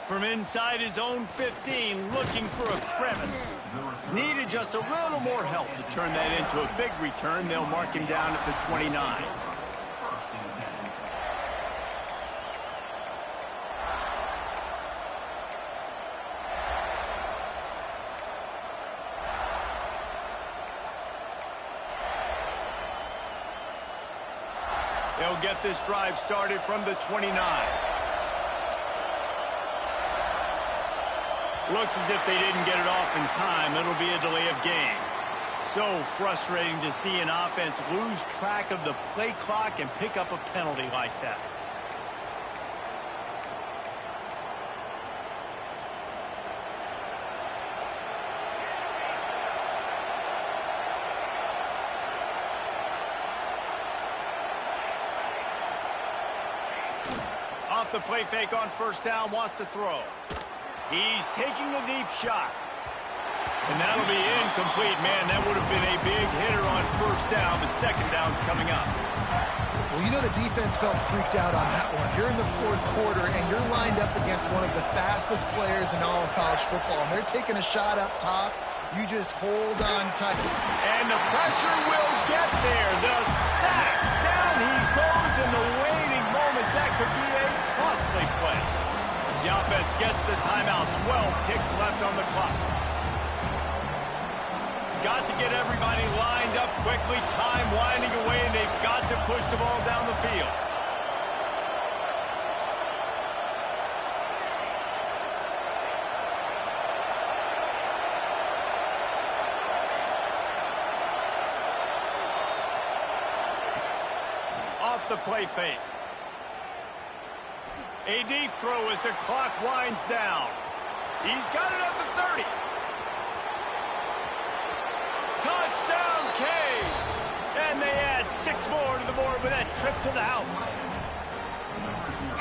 From inside his own 15, looking for a crevice. Needed just a little more help to turn that into a big return. They'll mark him down at the 29. They'll get this drive started from the 29. Looks as if they didn't get it off in time. It'll be a delay of game. So frustrating to see an offense lose track of the play clock and pick up a penalty like that. Off the play fake on first down, wants to throw. He's taking a deep shot. And that'll be incomplete. Man, that would have been a big hitter on first down, but second down's coming up. Well, you know the defense felt freaked out on that one. You're in the fourth quarter, and you're lined up against one of the fastest players in all of college football, and they're taking a shot up top. You just hold on tight. And the pressure will get there. The sack. Down he goes in the waning moments. That could be a costly play. The offense gets the timeout. 12 ticks left on the clock. Got to get everybody lined up quickly. Time winding away, and they've got to push the ball down the field. Off the play fake. A deep throw as the clock winds down. He's got it at the 30. Touchdown, Canes! And they add 6 more to the board with that trip to the house.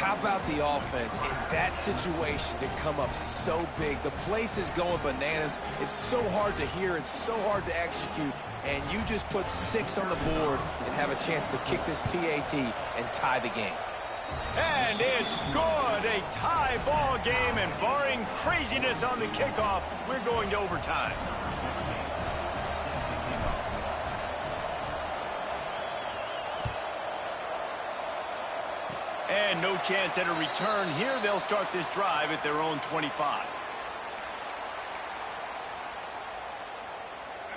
How about the offense in that situation to come up so big? The place is going bananas. It's so hard to hear. It's so hard to execute. And you just put 6 on the board and have a chance to kick this PAT and tie the game. And it's good. A tie ball game, and barring craziness on the kickoff, we're going to overtime. And no chance at a return here. They'll start this drive at their own 25.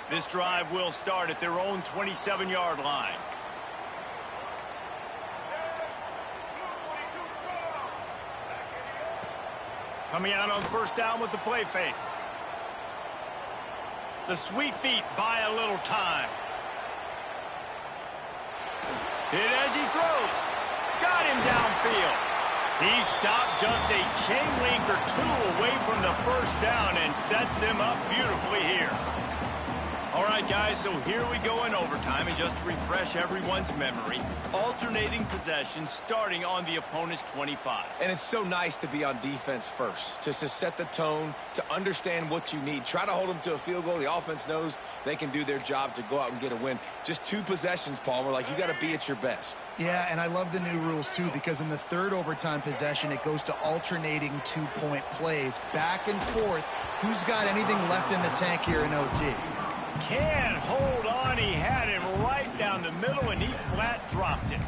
This drive will start at their own 27-yard line. Coming out on first down with the play fake. The sweet feet buy a little time. Hit as he throws. Got him downfield. He stopped just a chain link or two away from the first down and sets them up beautifully here. All right, guys, so here we go in overtime, and just to refresh everyone's memory, alternating possession starting on the opponent's 25. And it's so nice to be on defense first, just to set the tone, to understand what you need. Try to hold them to a field goal. The offense knows they can do their job to go out and get a win. Just 2 possessions, Palmer. Like, you got to be at your best. Yeah, and I love the new rules, too, because in the third overtime possession, it goes to alternating 2-point plays, back and forth. Who's got anything left in the tank here in OT? Can't hold on. He had him right down the middle, and he flat dropped it.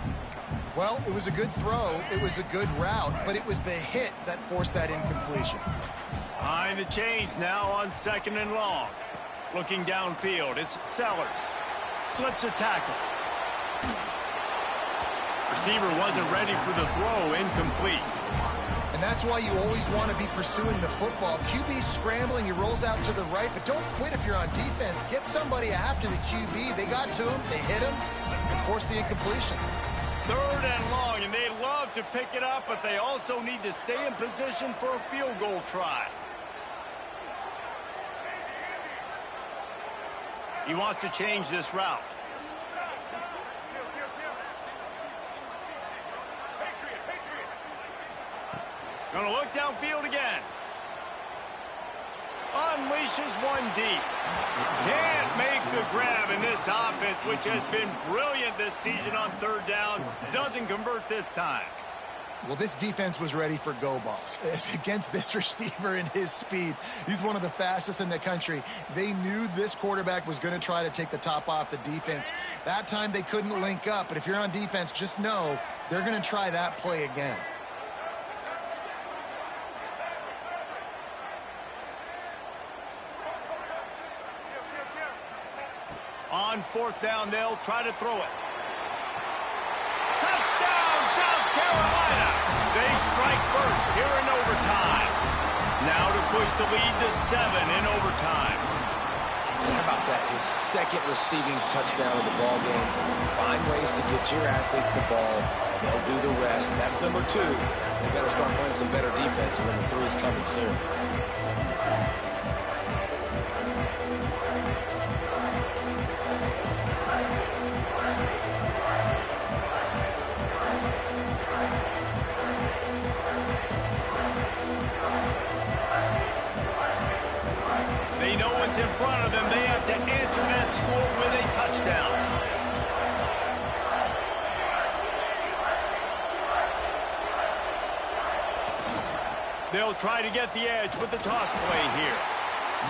Well, it was a good throw. It was a good route, but it was the hit that forced that incompletion. Behind the chains now on 2nd and long. Looking downfield, it's Sellers. Slips a tackle. Receiver wasn't ready for the throw, incomplete. And that's why you always want to be pursuing the football. QB scrambling, he rolls out to the right, but don't quit if you're on defense. Get somebody after the QB. They got to him, they hit him, and forced the incompletion. 3rd and long, and they love to pick it up, but they also need to stay in position for a field goal try. He wants to change this route. Gonna look downfield again. Unleashes one deep. Can't make the grab in this offense, which has been brilliant this season on 3rd down. Doesn't convert this time. Well, this defense was ready for go balls. Against this receiver and his speed, he's one of the fastest in the country. They knew this quarterback was going to try to take the top off the defense. That time they couldn't link up, but if you're on defense, just know they're going to try that play again. On 4th down, they'll try to throw it. Touchdown, South Carolina! They strike first here in overtime. Now to push the lead to 7 in overtime. How about that? His 2nd receiving touchdown of the ball game. Find ways to get your athletes the ball. They'll do the rest. That's number 2. They better start playing some better defense. Number 3 is coming soon. In front of them, they have to answer that score with a touchdown. They'll try to get the edge with the toss play here.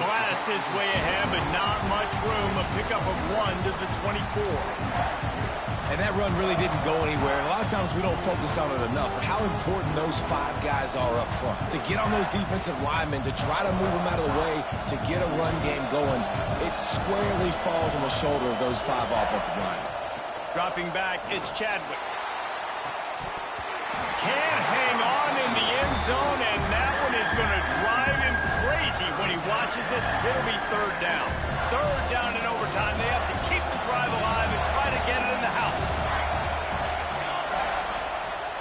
Blast his way ahead, but not much room. A pickup of 1 to the 24. And that run really didn't go anywhere. And a lot of times we don't focus on it enough. But how important those 5 guys are up front. To get on those defensive linemen, to try to move them out of the way, to get a run game going, it squarely falls on the shoulder of those 5 offensive linemen. Dropping back, it's Chadwick. Can't hang on in the end zone, and that one is going to drive him crazy when he watches it. It'll be 3rd down. 3rd down in overtime. They have to keep the drive alive and try to get it in the house.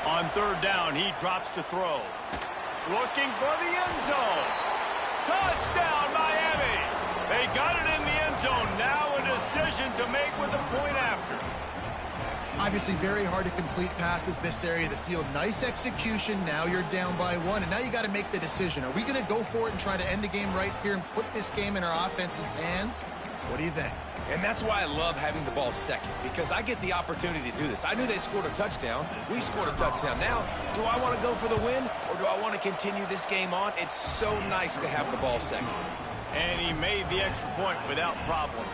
On 3rd down, he drops to throw. Looking for the end zone. Touchdown, Miami. They got it in the end zone. Now a decision to make with a point after. Obviously very hard to complete passes this area of the field. Nice execution. Now you're down by 1, and now you got to make the decision. Are we going to go for it and try to end the game right here and put this game in our offense's hands? What do you think? And that's why I love having the ball 2nd, because I get the opportunity to do this. I knew they scored a touchdown. We scored a touchdown. Now, do I want to go for the win, or do I want to continue this game on? It's so nice to have the ball 2nd. And he made the extra point without problem.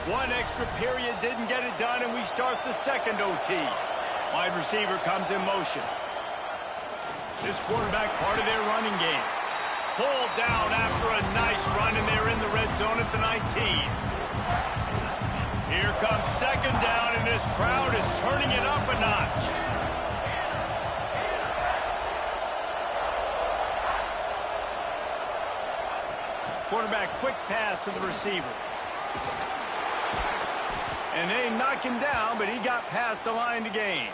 One extra period didn't get it done, and we start the 2nd OT. Wide receiver comes in motion. This quarterback part of their running game. Pulled down after a nice run, and they're in the red zone at the 19. Here comes second down, and this crowd is turning it up a notch. Quarterback quick pass to the receiver. And they knock him down, but he got past the line to gain.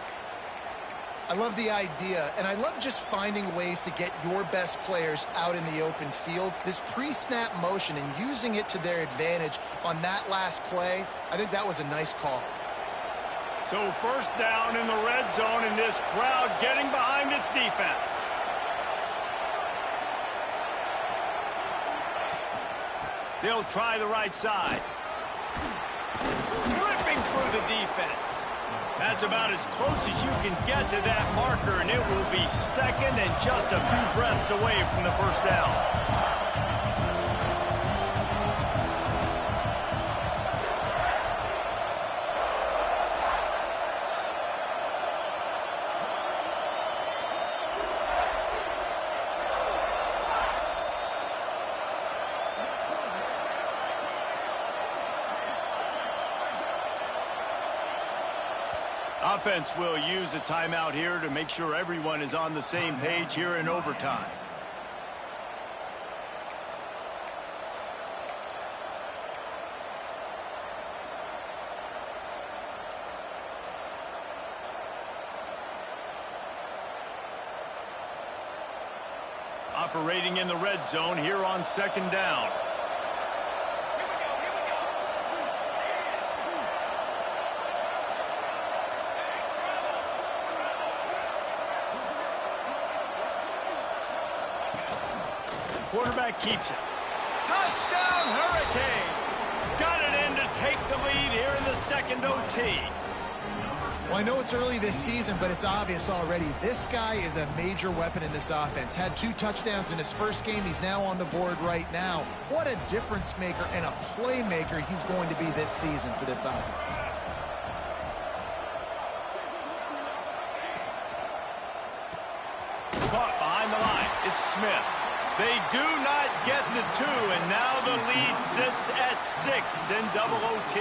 I love the idea, and I love just finding ways to get your best players out in the open field. This pre-snap motion and using it to their advantage on that last play, I think that was a nice call. So first down in the red zone, and this crowd getting behind its defense. They'll try the right side. Ripping through the defense. That's about as close as you can get to that marker, and it will be second and just a few breaths away from the first down. Offense will use a timeout here to make sure everyone is on the same page here in overtime. Operating in the red zone here on second down. Quarterback keeps it. Touchdown, Hurricane! Got it in to take the lead here in the second OT. Well, I know it's early this season, but it's obvious already. This guy is a major weapon in this offense. Had 2 touchdowns in his first game. He's now on the board right now. What a difference maker and a playmaker he's going to be this season for this offense. Caught behind the line. It's Smith. They do not get the 2, and now the lead sits at 6 in double OT.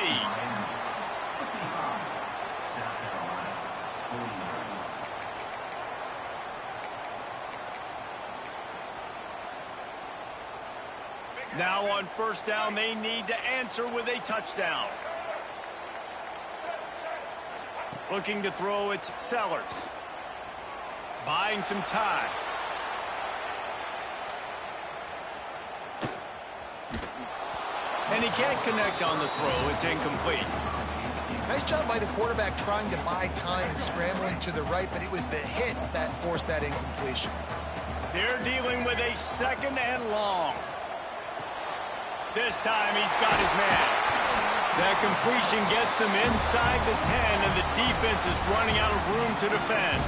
Now on first down, they need to answer with a touchdown. Looking to throw, it's Sellers. Buying some time. And he can't connect on the throw. It's incomplete. Nice job by the quarterback trying to buy time and scrambling to the right, but it was the hit that forced that incompletion. They're dealing with a second and long. This time he's got his man. That completion gets them inside the 10, and the defense is running out of room to defend.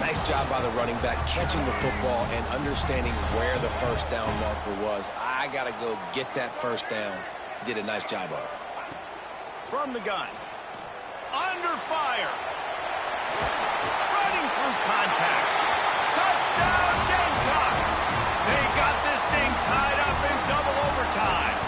Nice job by the running back, catching the football and understanding where the first down marker was. I got to go get that first down. He did a nice job of it. From the gun. Under fire. Running through contact. Touchdown, Gamecocks. They got this thing tied up in double overtime.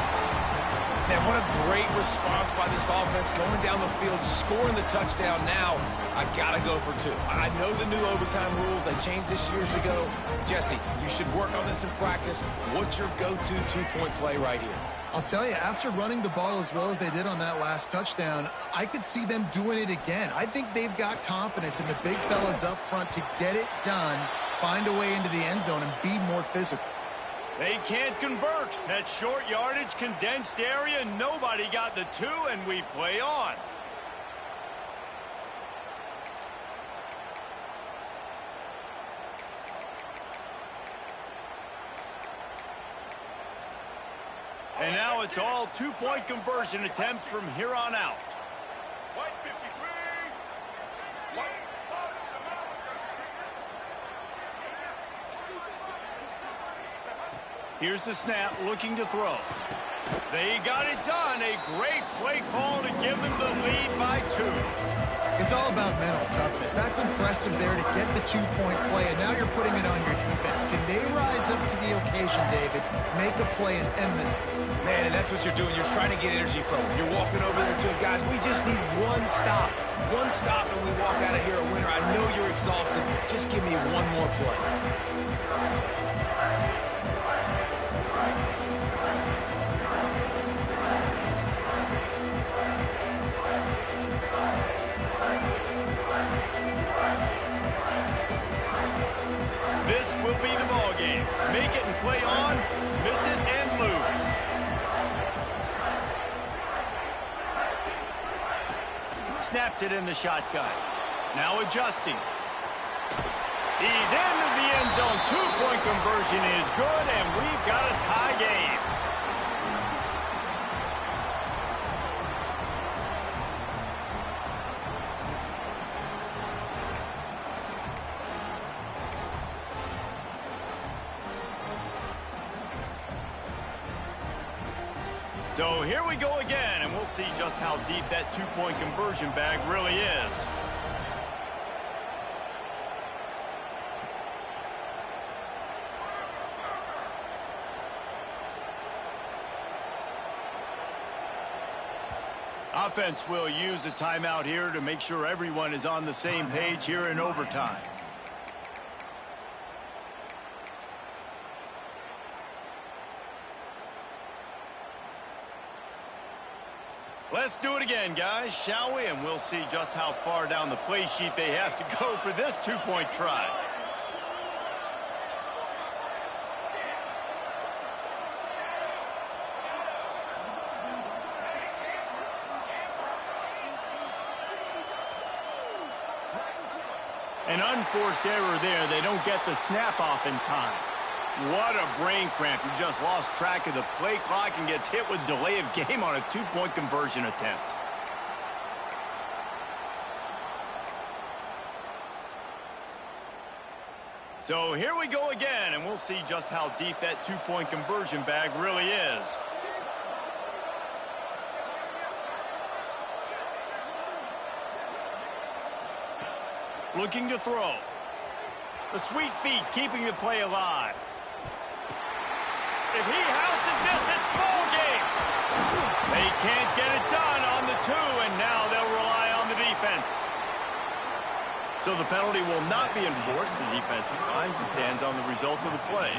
Man, what a great response by this offense, going down the field, scoring the touchdown. Now, I got to go for 2. I know the new overtime rules. They changed this years ago. Jesse, you should work on this in practice. What's your go-to 2-point play right here? I'll tell you, after running the ball as well as they did on that last touchdown, I could see them doing it again. I think they've got confidence in the big fellas up front to get it done, find a way into the end zone, and be more physical. They can't convert. That short yardage, condensed area, nobody got the 2, and we play on. And now it's all 2-point conversion attempts from here on out. Here's the snap, looking to throw. They got it done. A great play call to give them the lead by 2. It's all about mental toughness. That's impressive there to get the 2-point play, and now you're putting it on your defense. Can they rise up to the occasion, David, make a play and end this? Man, and that's what you're doing. You're trying to get energy from them. You're walking over there to them. Guys, we just need one stop. One stop and we walk out of here a winner. I know you're exhausted. Just give me one more play. This will be the ball game. Make it and play on, miss it and lose. Snapped it in the shotgun. Now adjusting. He's into the end zone. 2-point conversion is good, and we've got a tie game. So here we go again, and we'll see just how deep that 2-point conversion bag really is. Offense will use a timeout here to make sure everyone is on the same page here in overtime. Let's do it again, guys, shall we? And we'll see just how far down the play sheet they have to go for this 2-point try. An unforced error there. They don't get the snap off in time. What a brain cramp. He just lost track of the play clock and gets hit with delay of game on a 2-point conversion attempt. So here we go again, and we'll see just how deep that 2-point conversion bag really is. Looking to throw. The sweet feet keeping the play alive. If he houses this, it's ball game. They can't get it done on the 2, and now they'll rely on the defense. So the penalty will not be enforced. The defense declines and stands on the result of the play.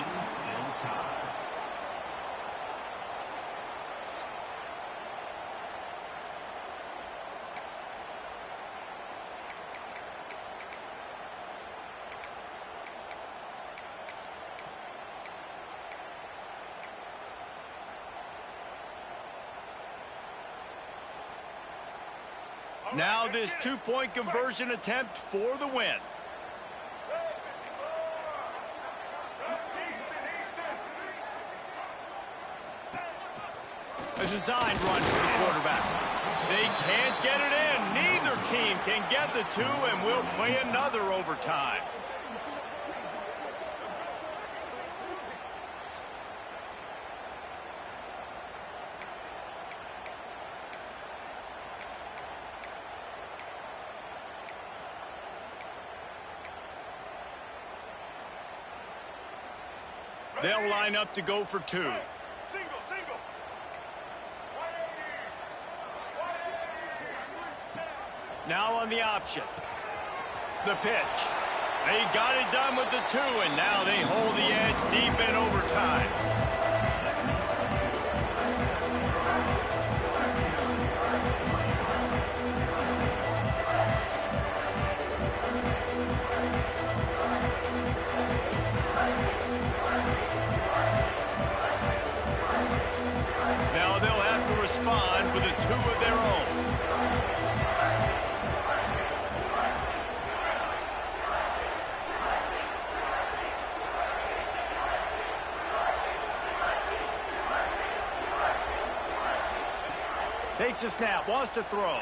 Now this 2-point conversion attempt for the win. A design run for the quarterback. They can't get it in. Neither team can get the 2, and we'll play another overtime. They'll line up to go for 2. Single. Now on the option. The pitch. They got it done with the 2, and now they hold the edge deep in overtime. Now they'll have to respond with a 2 of their own. Takes a snap, wants to throw.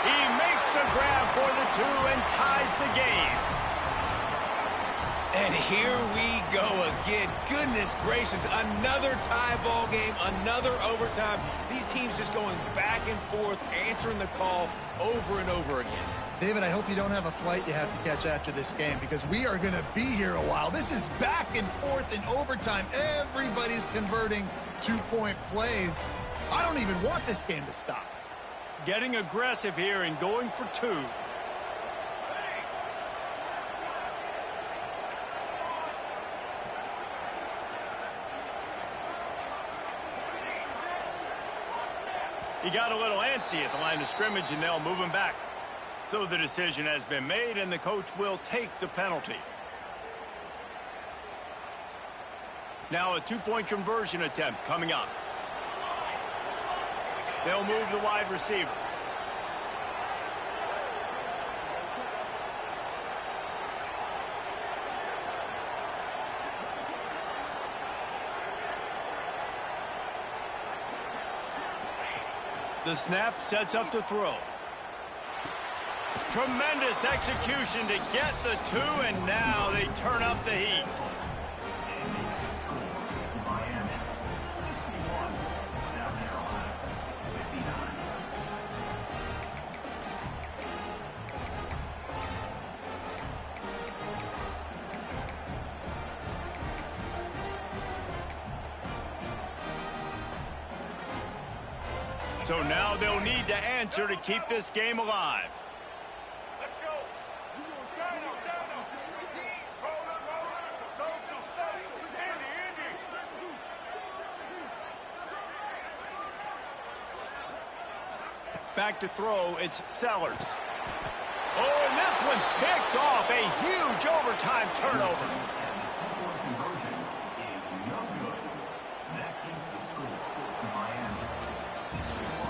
He makes the grab for the 2 and ties the game. And here we go again. Goodness gracious, another tie ball game, another overtime. These teams just going back and forth, answering the call over and over again. David, I hope you don't have a flight you have to catch after this game because we are going to be here a while. This is back and forth in overtime. Everybody's converting two-point plays. I don't even want this game to stop. Getting aggressive here and going for two. He got a little antsy at the line of scrimmage, and they'll move him back. So the decision has been made, and the coach will take the penalty. Now a two-point conversion attempt coming up. They'll move the wide receiver. The snap sets up the throw. Tremendous execution to get the two, and now they turn up the heat. So now they'll need to answer to keep this game alive. Let's go. Back to throw, it's Sellers. Oh, and this one's picked off. A huge overtime turnover.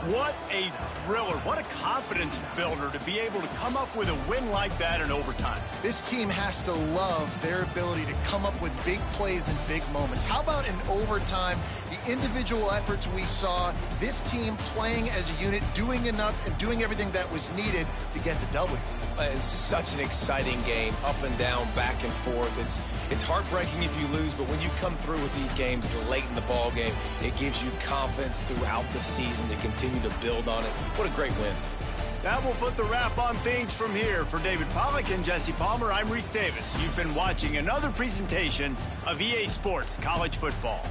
What a thriller. What a confidence builder to be able to come up with a win like that in overtime. This team has to love their ability to come up with big plays and big moments. How about in overtime, the individual efforts we saw, this team playing as a unit, doing enough and doing everything that was needed to get the W. It's such an exciting game, up and down, back and forth. It's heartbreaking if you lose, but when you come through with these games late in the ball game, it gives you confidence throughout the season to continue to build on it. What a great win. That will put the wrap on things from here. For David Pollack and Jesse Palmer, I'm Reese Davis. You've been watching another presentation of EA Sports College Football.